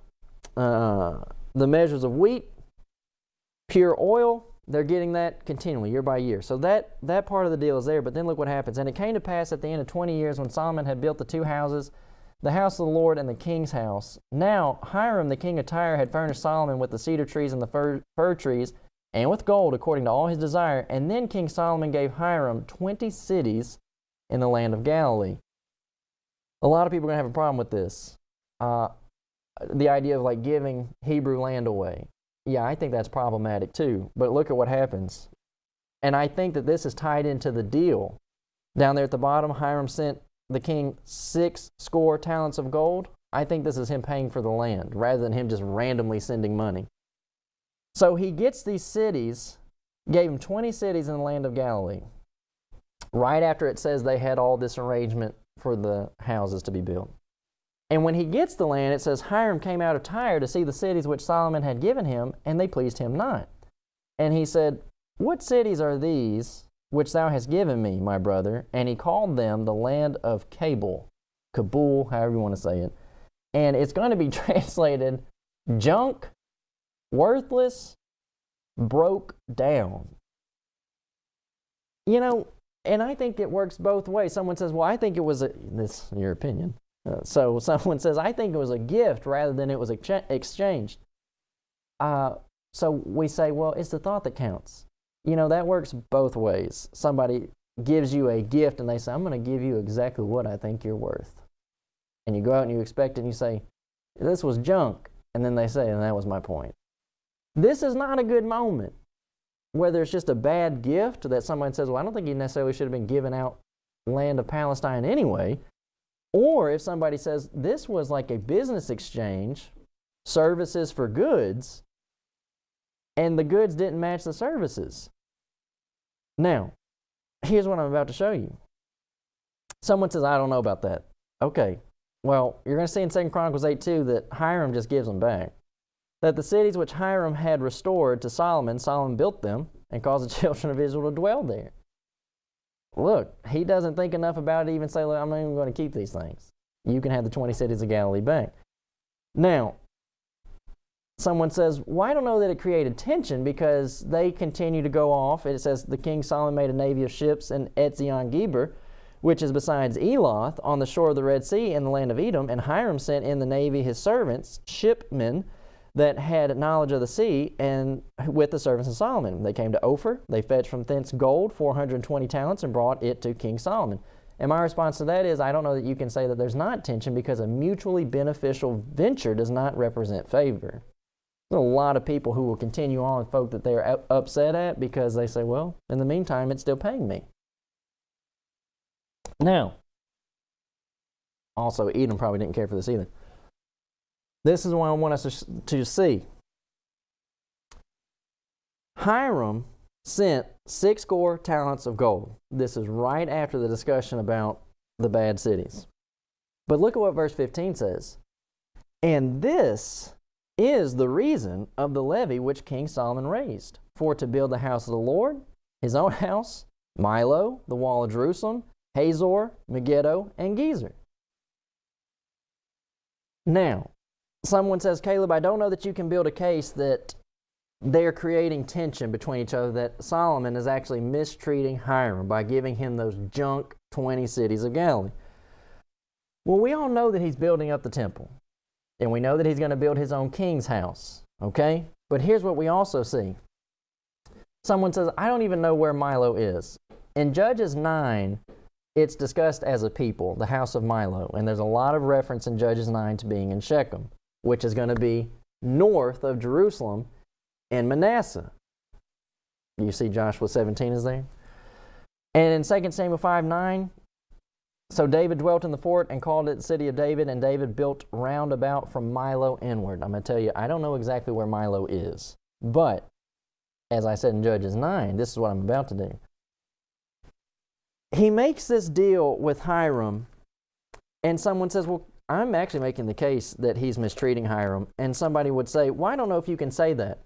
The measures of wheat, pure oil, they're getting that continually, year by year. So that part of the deal is there, but then look what happens. And it came to pass at the end of 20 years when Solomon had built the 2 houses, the house of the Lord and the king's house. Now Hiram the king of Tyre had furnished Solomon with the cedar trees and the fir trees, and with gold according to all his desire. And then King Solomon gave Hiram 20 cities in the land of Galilee. A lot of people are going to have a problem with this. The idea of like giving Hebrew land away. Yeah, I think that's problematic too. But look at what happens. And I think that this is tied into the deal. Down there at the bottom, Hiram sent the king 60 talents of gold. I think this is him paying for the land rather than him just randomly sending money. So he gets these cities, gave him 20 cities in the land of Galilee. Right after it says they had all this arrangement for the houses to be built. And when he gets the land, it says Hiram came out of Tyre to see the cities which Solomon had given him, and they pleased him not. And he said, What cities are these which thou hast given me, my brother? And he called them the land of Kabul, however you want to say it. And it's going to be translated junk, worthless, broke down. You know, and I think it works both ways. Someone says, well, I think it was this is your opinion. So someone says, I think it was a gift rather than it was exchanged. So we say, well, it's the thought that counts. You know, that works both ways. Somebody gives you a gift and they say, I'm going to give you exactly what I think you're worth. And you go out and you expect it and you say, this was junk. And then they say, and that was my point. This is not a good moment. Whether it's just a bad gift that someone says, well, I don't think you necessarily should have been given out land of Palestine anyway. Or if somebody says, this was like a business exchange, services for goods, and the goods didn't match the services. Now, here's what I'm about to show you. Someone says, I don't know about that. Okay, well, you're going to see in 2 Chronicles 8:2 that Hiram just gives them back. That the cities which Hiram had restored to Solomon, Solomon built them and caused the children of Israel to dwell there. Look, he doesn't think enough about it to even say, look, I'm not even going to keep these things. You can have the 20 cities of Galilee back. Now, someone says, well, I don't know that it created tension because they continue to go off. It says, the king Solomon made a navy of ships in Etzion-Geber, which is besides Eloth, on the shore of the Red Sea in the land of Edom, and Hiram sent in the navy his servants, shipmen, that had knowledge of the sea, and with the servants of Solomon. They came to Ophir. They fetched from thence gold, 420 talents, and brought it to King Solomon. And my response to that is, I don't know that you can say that there's not tension because a mutually beneficial venture does not represent favor. There's a lot of people who will continue on with folk that they're upset at because they say, well, in the meantime, it's still paying me. Now, also, Edom probably didn't care for this either. This is what I want us to see. Hiram sent 60 talents of gold. This is right after the discussion about the bad cities. But look at what verse 15 says. And this is the reason of the levy which King Solomon raised, for to build the house of the Lord, his own house, Milo, the wall of Jerusalem, Hazor, Megiddo, and Gezer. Now, someone says, Caleb, I don't know that you can build a case that they're creating tension between each other, that Solomon is actually mistreating Hiram by giving him those junk 20 cities of Galilee. Well, we all know that he's building up the temple. And we know that he's going to build his own king's house. Okay? But here's what we also see. Someone says, I don't even know where Milo is. In Judges 9, it's discussed as a people, the house of Milo. And there's a lot of reference in Judges 9 to being in Shechem, which is going to be north of Jerusalem and Manasseh. You see Joshua 17 is there. And in 2 Samuel 5:9, so David dwelt in the fort and called it the city of David, and David built round about from Milo inward. I'm going to tell you, I don't know exactly where Milo is. But, as I said in Judges 9, this is what I'm about to do. He makes this deal with Hiram, and someone says, well, I'm actually making the case that he's mistreating Hiram. And somebody would say, well, I don't know if you can say that.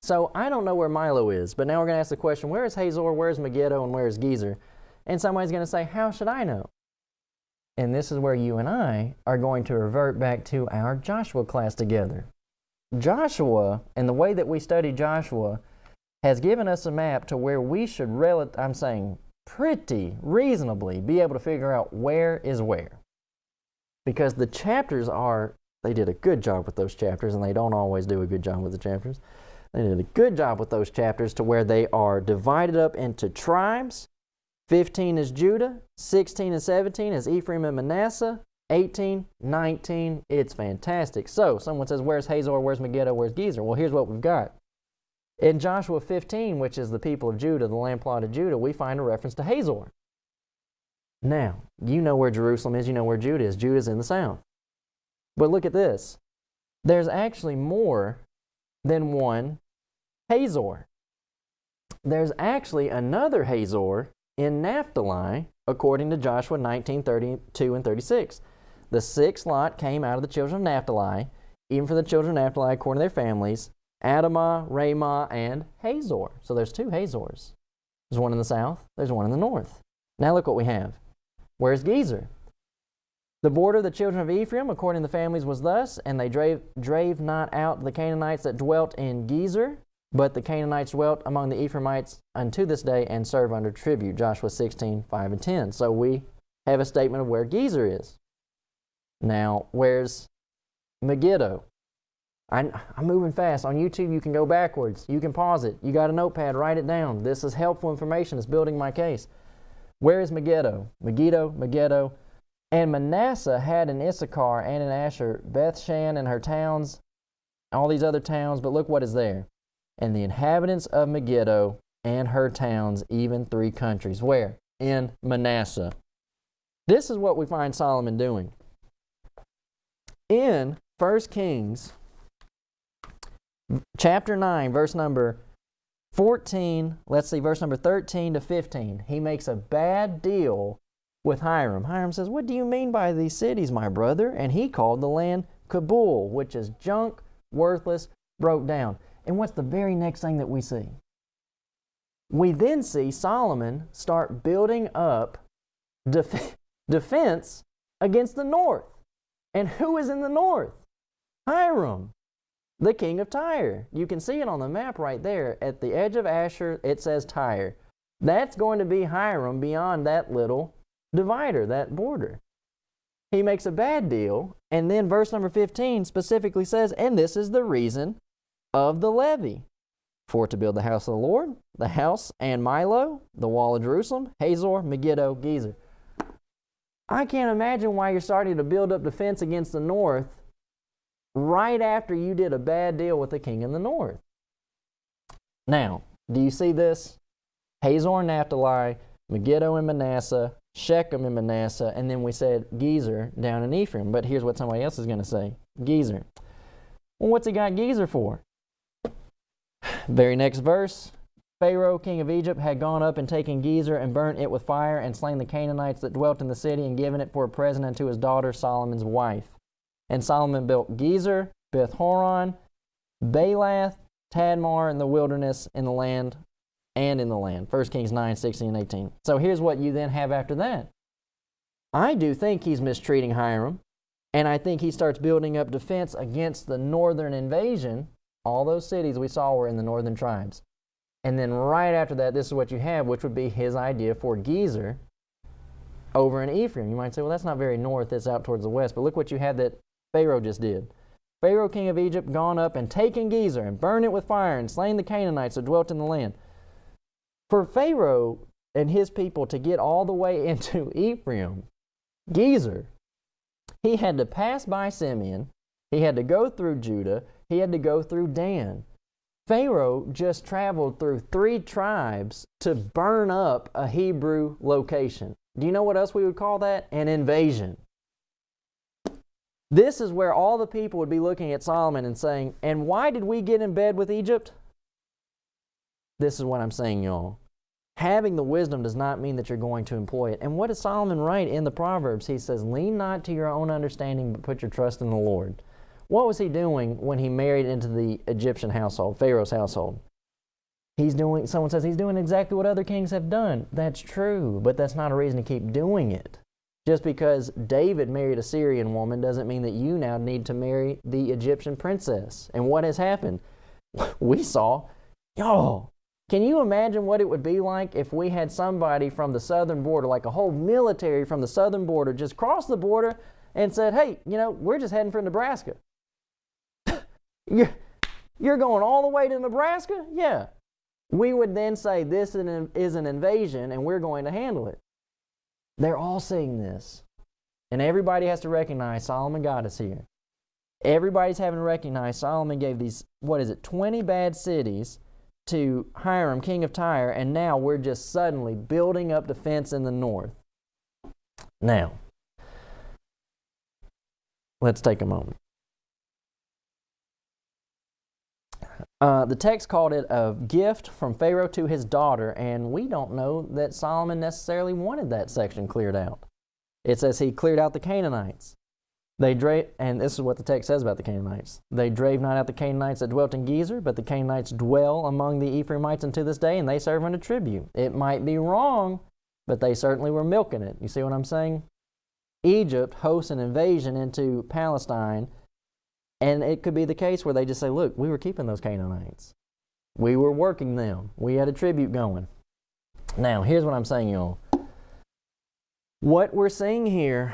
So I don't know where Milo is, but now we're going to ask the question, where is Hazor, where is Megiddo, and where is Gezer? And somebody's going to say, how should I know? And this is where you and I are going to revert back to our Joshua class together. Joshua, and the way that we study Joshua, has given us a map to where we should, pretty reasonably be able to figure out where is where. Because the chapters they did a good job with those chapters, and they don't always do a good job with the chapters. They did a good job with those chapters to where they are divided up into tribes. 15 is Judah, 16 and 17 is Ephraim and Manasseh, 18, 19, it's fantastic. So, someone says, where's Hazor, where's Megiddo, where's Gezer? Well, here's what we've got. In Joshua 15, which is the people of Judah, the land plot of Judah, we find a reference to Hazor. Now, you know where Jerusalem is, you know where Judah is. Judah's in the south. But look at this. There's actually more than one Hazor. There's actually another Hazor in Naphtali, according to Joshua 19:32 and 36. The sixth lot came out of the children of Naphtali, even for the children of Naphtali according to their families, Adamah, Ramah, and Hazor. So there's two Hazors. There's one in the south, there's one in the north. Now look what we have. Where's Gezer? The border of the children of Ephraim, according to the families, was thus, and they drave not out the Canaanites that dwelt in Gezer, but the Canaanites dwelt among the Ephraimites unto this day and serve under tribute. Joshua 16:5 and 10. So we have a statement of where Gezer is. Now, where's Megiddo? I'm moving fast. On YouTube, you can go backwards. You can pause it. You got a notepad, write it down. This is helpful information. It's building my case. Where is Megiddo? Megiddo. And Manasseh had in Issachar and in Asher Bethshan and her towns, all these other towns, but look what is there. And the inhabitants of Megiddo and her towns, even 3 countries. Where? In Manasseh. This is what we find Solomon doing. In 1 Kings, chapter 9, verse number 14, verse number 13 to 15, he makes a bad deal with Hiram. Hiram says, what do you mean by these cities, my brother? And he called the land Kabul, which is junk, worthless, broke down. And what's the very next thing that we see? We then see Solomon start building up defense against the north. And who is in the north? Hiram, the king of Tyre. You can see it on the map right there. At the edge of Asher, it says Tyre. That's going to be Hiram beyond that little divider, that border. He makes a bad deal, and then verse number 15 specifically says, and this is the reason of the levy, for to build the house of the Lord, the house and Milo, the wall of Jerusalem, Hazor, Megiddo, Gezer. I can't imagine why you're starting to build up defense against the north right after you did a bad deal with the king in the north. Now, do you see this? Hazor and Naphtali, Megiddo and Manasseh, Shechem and Manasseh, and then we said Gezer down in Ephraim. But here's what somebody else is going to say. Gezer. Well, what's he got Gezer for? Very next verse. Pharaoh, king of Egypt, had gone up and taken Gezer and burnt it with fire and slain the Canaanites that dwelt in the city and given it for a present unto his daughter Solomon's wife. And Solomon built Gezer, Beth-horon, Baalath, Tadmor in the wilderness, in the land, and in the land. 1 Kings 9, 16, and 18. So here's what you then have after that. I do think he's mistreating Hiram, and I think he starts building up defense against the northern invasion. All those cities we saw were in the northern tribes. And then right after that, this is what you have, which would be his idea for Gezer over in Ephraim. You might say, well, that's not very north, it's out towards the west. But look what you had that Pharaoh just did. Pharaoh, king of Egypt, gone up and taken Gezer and burned it with fire and slain the Canaanites that dwelt in the land. For Pharaoh and his people to get all the way into Ephraim, Gezer, he had to pass by Simeon, he had to go through Judah, he had to go through Dan. Pharaoh just traveled through 3 tribes to burn up a Hebrew location. Do you know what else we would call that? An invasion. This is where all the people would be looking at Solomon and saying, and why did we get in bed with Egypt? This is what I'm saying, y'all. Having the wisdom does not mean that you're going to employ it. And what does Solomon write in the Proverbs? He says, lean not to your own understanding, but put your trust in the Lord. What was he doing when he married into the Egyptian household, Pharaoh's household? Someone says he's doing exactly what other kings have done. That's true, but that's not a reason to keep doing it. Just because David married a Syrian woman doesn't mean that you now need to marry the Egyptian princess. And what has happened? We saw, y'all, can you imagine what it would be like if we had somebody from the southern border, like a whole military from the southern border, just cross the border and said, hey, we're just heading for Nebraska. You're going all the way to Nebraska? Yeah. We would then say this is an invasion and we're going to handle it. They're all saying this. And everybody has to recognize Solomon got us here. Everybody's having to recognize Solomon gave these, 20 bad cities to Hiram, king of Tyre, and now we're just suddenly building up defense in the north. Now, let's take a moment. The text called it a gift from Pharaoh to his daughter, and we don't know that Solomon necessarily wanted that section cleared out. It says he cleared out the Canaanites. And this is what the text says about the Canaanites. They drave not out the Canaanites that dwelt in Gezer, but the Canaanites dwell among the Ephraimites unto this day, and they serve unto tribute. It might be wrong, but they certainly were milking it. You see what I'm saying? Egypt hosts an invasion into Palestine, and it could be the case where they just say, look, we were keeping those Canaanites. We were working them. We had a tribute going. Now, here's what I'm saying, y'all. What we're seeing here,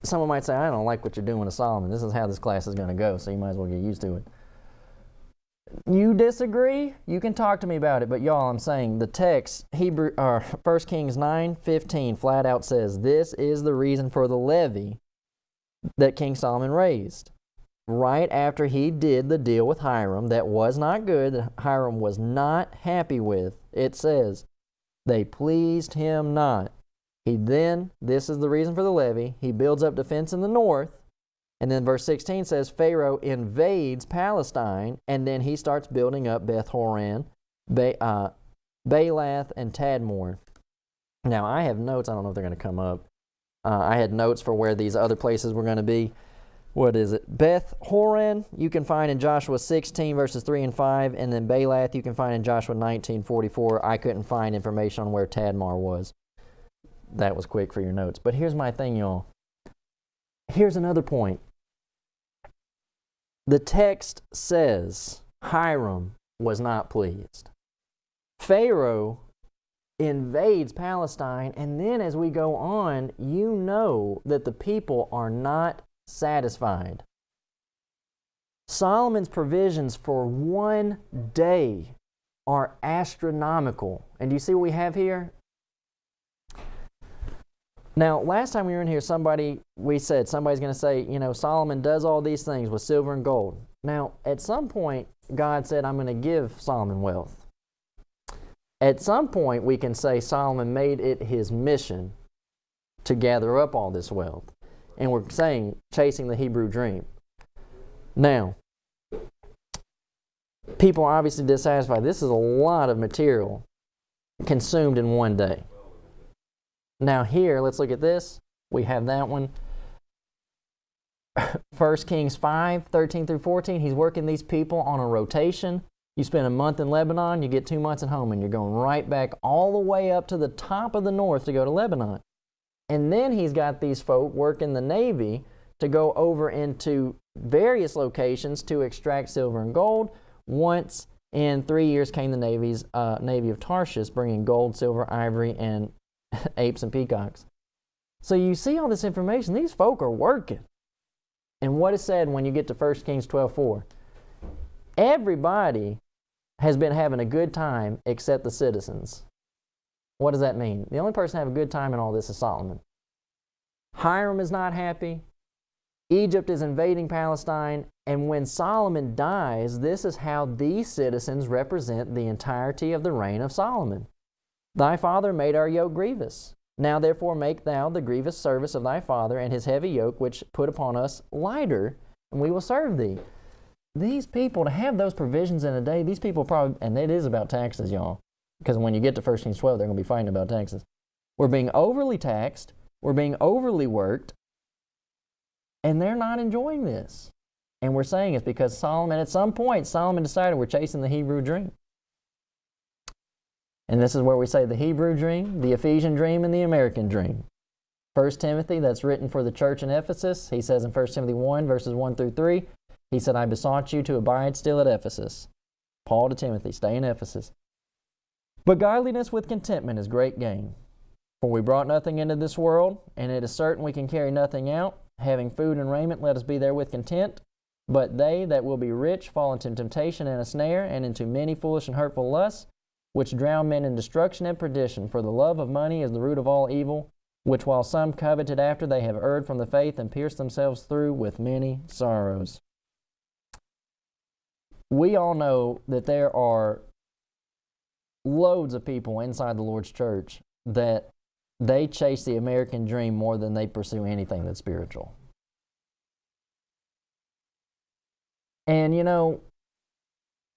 someone might say, I don't like what you're doing to Solomon. This is how this class is going to go, so you might as well get used to it. You disagree? You can talk to me about it, but y'all, I'm saying the text, 1 Kings 9:15 flat out says, this is the reason for the levy that King Solomon raised. Right after he did the deal with Hiram that was not good, that Hiram was not happy with, it says, they pleased him not. This is the reason for the levy, he builds up defense in the north, and then verse 16 says Pharaoh invades Palestine, and then he starts building up Beth-horon, Baalath, and Tadmor. Now, I have notes, I don't know if they're going to come up. I had notes for where these other places were going to be. What is it? Beth-horon you can find in Joshua 16 verses 3 and 5, and then Baalath you can find in Joshua 19:44. I couldn't find information on where Tadmor was. That was quick for your notes. But here's my thing, y'all. Here's another point. The text says Hiram was not pleased. Pharaoh invades Palestine, and then as we go on, you know that the people are not satisfied. Solomon's provisions for one day are astronomical. And do you see what we have here? Now, last time we were in here, we said somebody's going to say, Solomon does all these things with silver and gold. Now, at some point, God said, I'm going to give Solomon wealth. At some point, we can say Solomon made it his mission to gather up all this wealth. And we're saying, chasing the Hebrew dream. Now, people are obviously dissatisfied. This is a lot of material consumed in one day. Now here, let's look at this. We have that one. 1 Kings 5, 13 through 14. He's working these people on a rotation. You spend a month in Lebanon, you get 2 months at home, and you're going right back all the way up to the top of the north to go to Lebanon. And then he's got these folk working the Navy to go over into various locations to extract silver and gold. Once in 3 years came the Navy of Tarshish, bringing gold, silver, ivory, and apes and peacocks. So you see all this information. These folk are working. And what is said when you get to 1 Kings 12:4? Everybody has been having a good time except the citizens. What does that mean? The only person having a good time in all this is Solomon. Hiram is not happy. Egypt is invading Palestine. And when Solomon dies, this is how these citizens represent the entirety of the reign of Solomon. Thy father made our yoke grievous. Now therefore make thou the grievous service of thy father and his heavy yoke which put upon us lighter, and we will serve thee. These people, to have those provisions in a day, these people probably, and it is about taxes, y'all, because when you get to 1 Kings 12, they're going to be fighting about taxes. We're being overly taxed, we're being overly worked, and they're not enjoying this. And we're saying it's because Solomon, at some point, Solomon decided we're chasing the Hebrew dream. And this is where we say the Hebrew dream, the Ephesian dream, and the American dream. 1 Timothy, that's written for the church in Ephesus. He says in 1 Timothy 1, verses 1 through 3, he said, I besought you to abide still at Ephesus. Paul to Timothy, stay in Ephesus. But godliness with contentment is great gain. For we brought nothing into this world, and it is certain we can carry nothing out. Having food and raiment, let us be therewith content. But they that will be rich fall into temptation and a snare, and into many foolish and hurtful lusts, which drown men in destruction and perdition. For the love of money is the root of all evil, which while some coveted after, they have erred from the faith and pierced themselves through with many sorrows. We all know that there are loads of people inside the Lord's church that they chase the American dream more than they pursue anything that's spiritual. And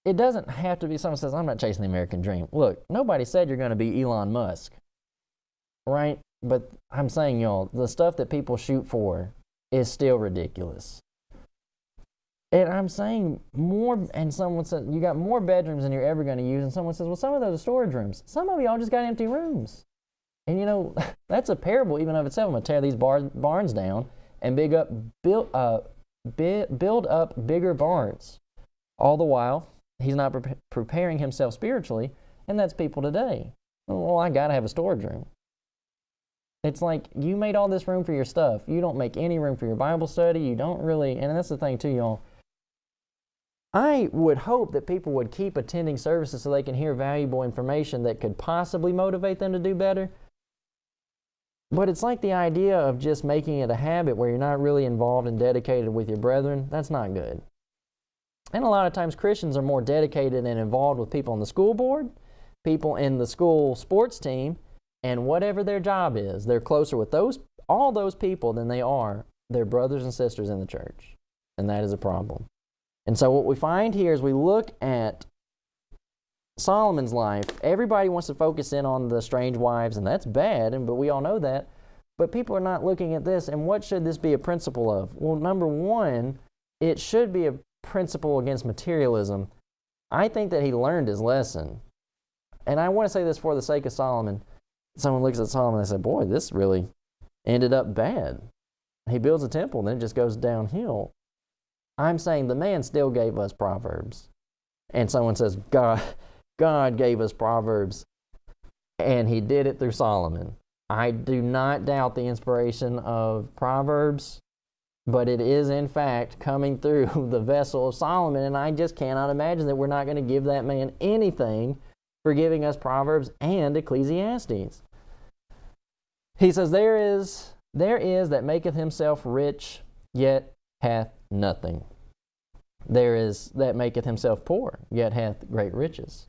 it doesn't have to be someone says, I'm not chasing the American dream. Look, nobody said you're going to be Elon Musk, right? But I'm saying, y'all, the stuff that people shoot for is still ridiculous. And I'm saying more, and someone said, you got more bedrooms than you're ever going to use. And someone says, well, some of those are storage rooms. Some of y'all just got empty rooms. And that's a parable even of itself. I'm going to tear these barns down and build up bigger barns. All the while, he's not preparing himself spiritually, and that's people today. Well, I got to have a storage room. It's like, you made all this room for your stuff. You don't make any room for your Bible study. You don't really, and that's the thing too, y'all. I would hope that people would keep attending services so they can hear valuable information that could possibly motivate them to do better. But it's like the idea of just making it a habit where you're not really involved and dedicated with your brethren. That's not good. And a lot of times Christians are more dedicated and involved with people on the school board, people in the school sports team, and whatever their job is. They're closer with all those people than they are their brothers and sisters in the church. And that is a problem. And so what we find here is we look at Solomon's life. Everybody wants to focus in on the strange wives, and that's bad, but we all know that. But people are not looking at this, and what should this be a principle of? Well, number one, it should be a principle against materialism. I think that he learned his lesson. And I want to say this for the sake of Solomon. Someone looks at Solomon and they say, boy, this really ended up bad. He builds a temple, and then it just goes downhill. I'm saying the man still gave us Proverbs. And someone says, God gave us Proverbs, and he did it through Solomon. I do not doubt the inspiration of Proverbs, but it is in fact coming through the vessel of Solomon, and I just cannot imagine that we're not going to give that man anything for giving us Proverbs and Ecclesiastes. He says, there is that maketh himself rich, yet hath nothing. There is that maketh himself poor, yet hath great riches.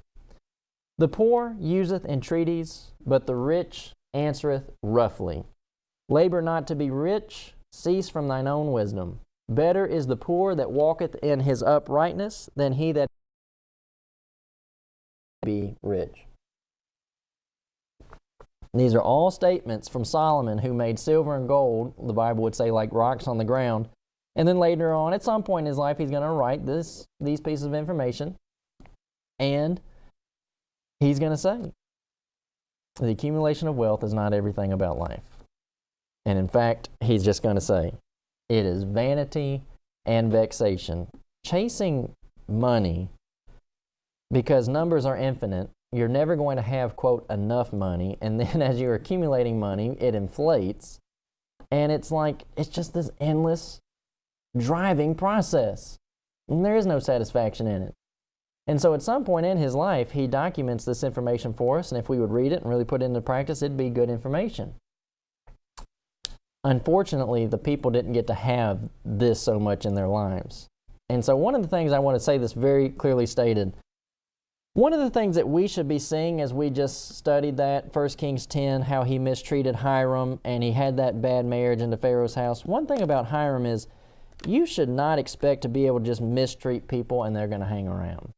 The poor useth entreaties, but the rich answereth roughly. Labor not to be rich, cease from thine own wisdom. Better is the poor that walketh in his uprightness than he that be rich. These are all statements from Solomon, who made silver and gold, the Bible would say, like rocks on the ground. And then later on, at some point in his life, he's going to write these pieces of information, and he's going to say, the accumulation of wealth is not everything about life. And in fact, he's just going to say, it is vanity and vexation. Chasing money, because numbers are infinite, you're never going to have, quote, enough money. And then as you're accumulating money, it inflates. And it's just this endless driving process. And there is no satisfaction in it. And so at some point in his life, he documents this information for us. And if we would read it and really put it into practice, it'd be good information. Unfortunately, the people didn't get to have this so much in their lives. And so one of the things I want to say, this very clearly stated, one of the things that we should be seeing as we just studied that, 1 Kings 10, how he mistreated Hiram and he had that bad marriage into Pharaoh's house. One thing about Hiram is you should not expect to be able to just mistreat people and they're going to hang around.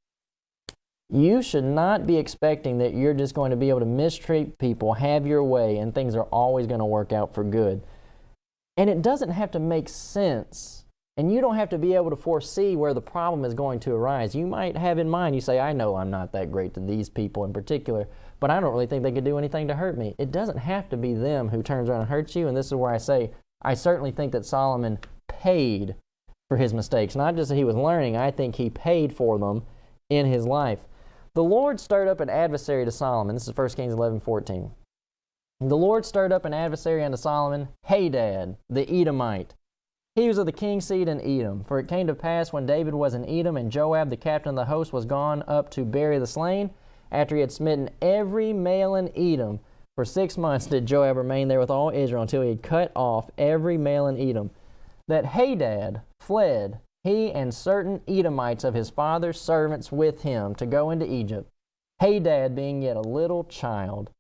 You should not be expecting that you're just going to be able to mistreat people, have your way, and things are always going to work out for good. And it doesn't have to make sense. And you don't have to be able to foresee where the problem is going to arise. You might have in mind, you say, I know I'm not that great to these people in particular, but I don't really think they could do anything to hurt me. It doesn't have to be them who turns around and hurts you. And this is where I say, I certainly think that Solomon paid for his mistakes. Not just that he was learning, I think he paid for them in his life. The Lord stirred up an adversary to Solomon. This is 1 Kings 11:14. The Lord stirred up an adversary unto Solomon, Hadad, the Edomite. He was of the king's seed in Edom. For it came to pass when David was in Edom, and Joab, the captain of the host, was gone up to bury the slain, after he had smitten every male in Edom. For 6 months did Joab remain there with all Israel, until he had cut off every male in Edom. That Hadad fled, he and certain Edomites of his father's servants with him, to go into Egypt, Hadad being yet a little child.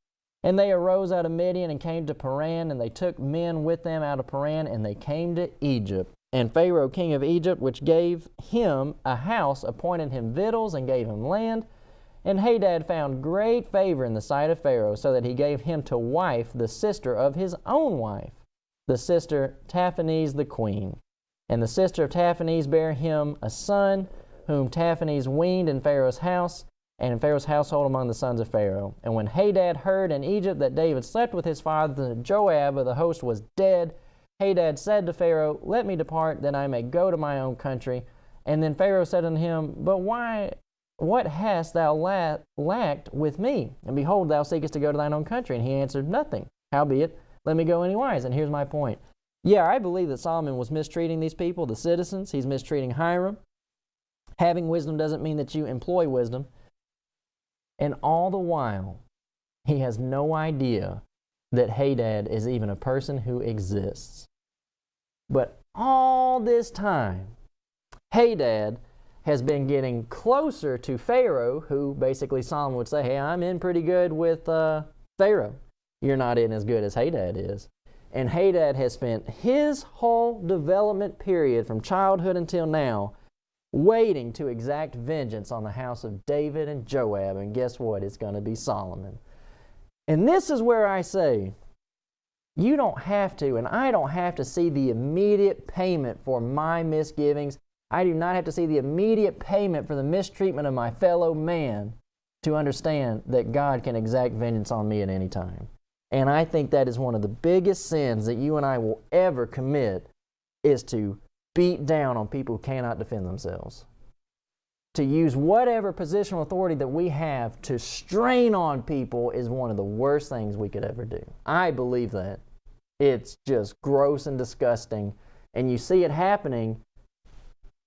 And they arose out of Midian and came to Paran, and they took men with them out of Paran, and they came to Egypt. And Pharaoh, king of Egypt, which gave him a house, appointed him victuals and gave him land. And Hadad found great favor in the sight of Pharaoh, so that he gave him to wife the sister of his own wife, the sister Taphanes the queen. And the sister of Taphanes bare him a son, whom Taphanes weaned in Pharaoh's house, and in Pharaoh's household among the sons of Pharaoh. And when Hadad heard in Egypt that David slept with his father, that Joab of the host was dead, Hadad said to Pharaoh, Let me depart, that I may go to my own country. And then Pharaoh said unto him, But what hast thou lacked with me? And behold, thou seekest to go to thine own country. And he answered, Nothing. Howbeit, let me go anywise. And here's my point. Yeah, I believe that Solomon was mistreating these people, the citizens. He's mistreating Hiram. Having wisdom doesn't mean that you employ wisdom. And all the while, he has no idea that Hadad is even a person who exists. But all this time, Hadad has been getting closer to Pharaoh, who basically Solomon would say, Hey, I'm in pretty good with Pharaoh. You're not in as good as Hadad is. And Hadad has spent his whole development period from childhood until now waiting to exact vengeance on the house of David and Joab. And guess what? It's going to be Solomon. And this is where I say, you don't have to, and I don't have to see the immediate payment for my misgivings. I do not have to see the immediate payment for the mistreatment of my fellow man to understand that God can exact vengeance on me at any time. And I think that is one of the biggest sins that you and I will ever commit, is to beat down on people who cannot defend themselves. To use whatever positional authority that we have to strain on people is one of the worst things we could ever do. I believe that. It's just gross and disgusting. And you see it happening,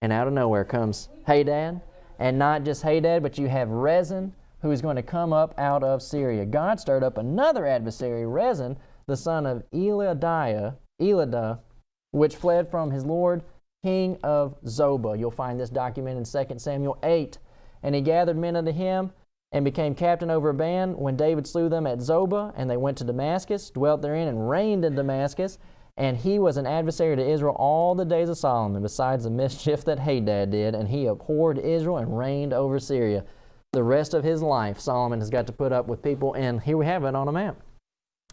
and out of nowhere comes Hadad. And not just Hadad, but you have Rezin, who is going to come up out of Syria. God stirred up another adversary, Rezin, the son of Elidah, which fled from his lord, king of Zobah. You'll find this document in 2 Samuel 8. And he gathered men unto him, and became captain over a band when David slew them at Zobah, and they went to Damascus, dwelt therein, and reigned in Damascus. And he was an adversary to Israel all the days of Solomon, besides the mischief that Hadad did, and he abhorred Israel and reigned over Syria. The rest of his life, Solomon has got to put up with people, and here we have it on a map.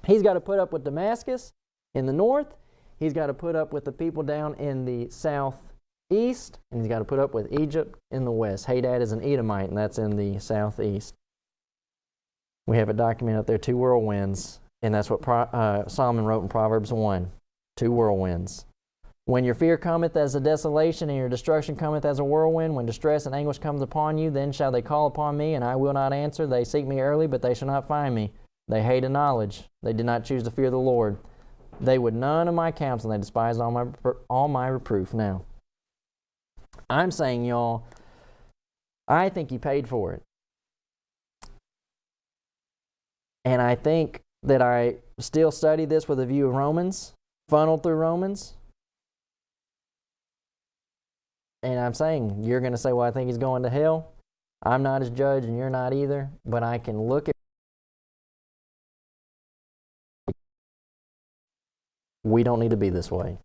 He's got to put up with Damascus in the north. He's got to put up with the people down in the southeast, and he's got to put up with Egypt in the west. Hadad is an Edomite, and that's in the southeast. We have a document up there, 2 whirlwinds, and that's what Solomon wrote in Proverbs 1. 2 whirlwinds. When your fear cometh as a desolation, and your destruction cometh as a whirlwind, when distress and anguish comes upon you, then shall they call upon me, and I will not answer. They seek me early, but they shall not find me. They hated knowledge. They did not choose to fear the Lord. They would none of my counsel, and they despised all my reproof. Now, I'm saying, y'all, I think he paid for it. And I think that I still study this with a view of Romans, funneled through Romans. And I'm saying, you're going to say, well, I think he's going to hell. I'm not his judge, and you're not either. But I can look at we don't need to be this way.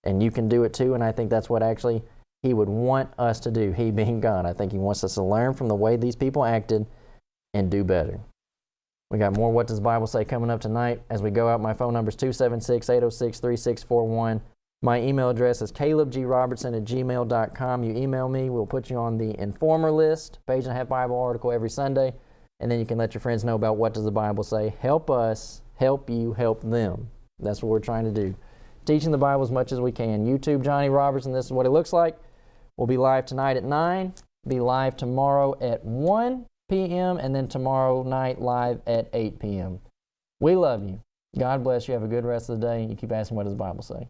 And you can do it too, and I think that's what actually he would want us to do, he being God. I think he wants us to learn from the way these people acted and do better. We got more What Does the Bible Say coming up tonight. As we go out, my phone number is 276-806-3641. My email address is calebgrobertson@gmail.com. You email me, we'll put you on the Informer list, page and a half Bible article every Sunday, and then you can let your friends know about What Does the Bible Say. Help us, help you, help them. That's what we're trying to do. Teaching the Bible as much as we can. YouTube, Johnny Robertson, this is what it looks like. We'll be live tonight at 9, be live tomorrow at 1 p.m., and then tomorrow night live at 8 p.m. We love you. God bless you. Have a good rest of the day. You keep asking, what does the Bible say?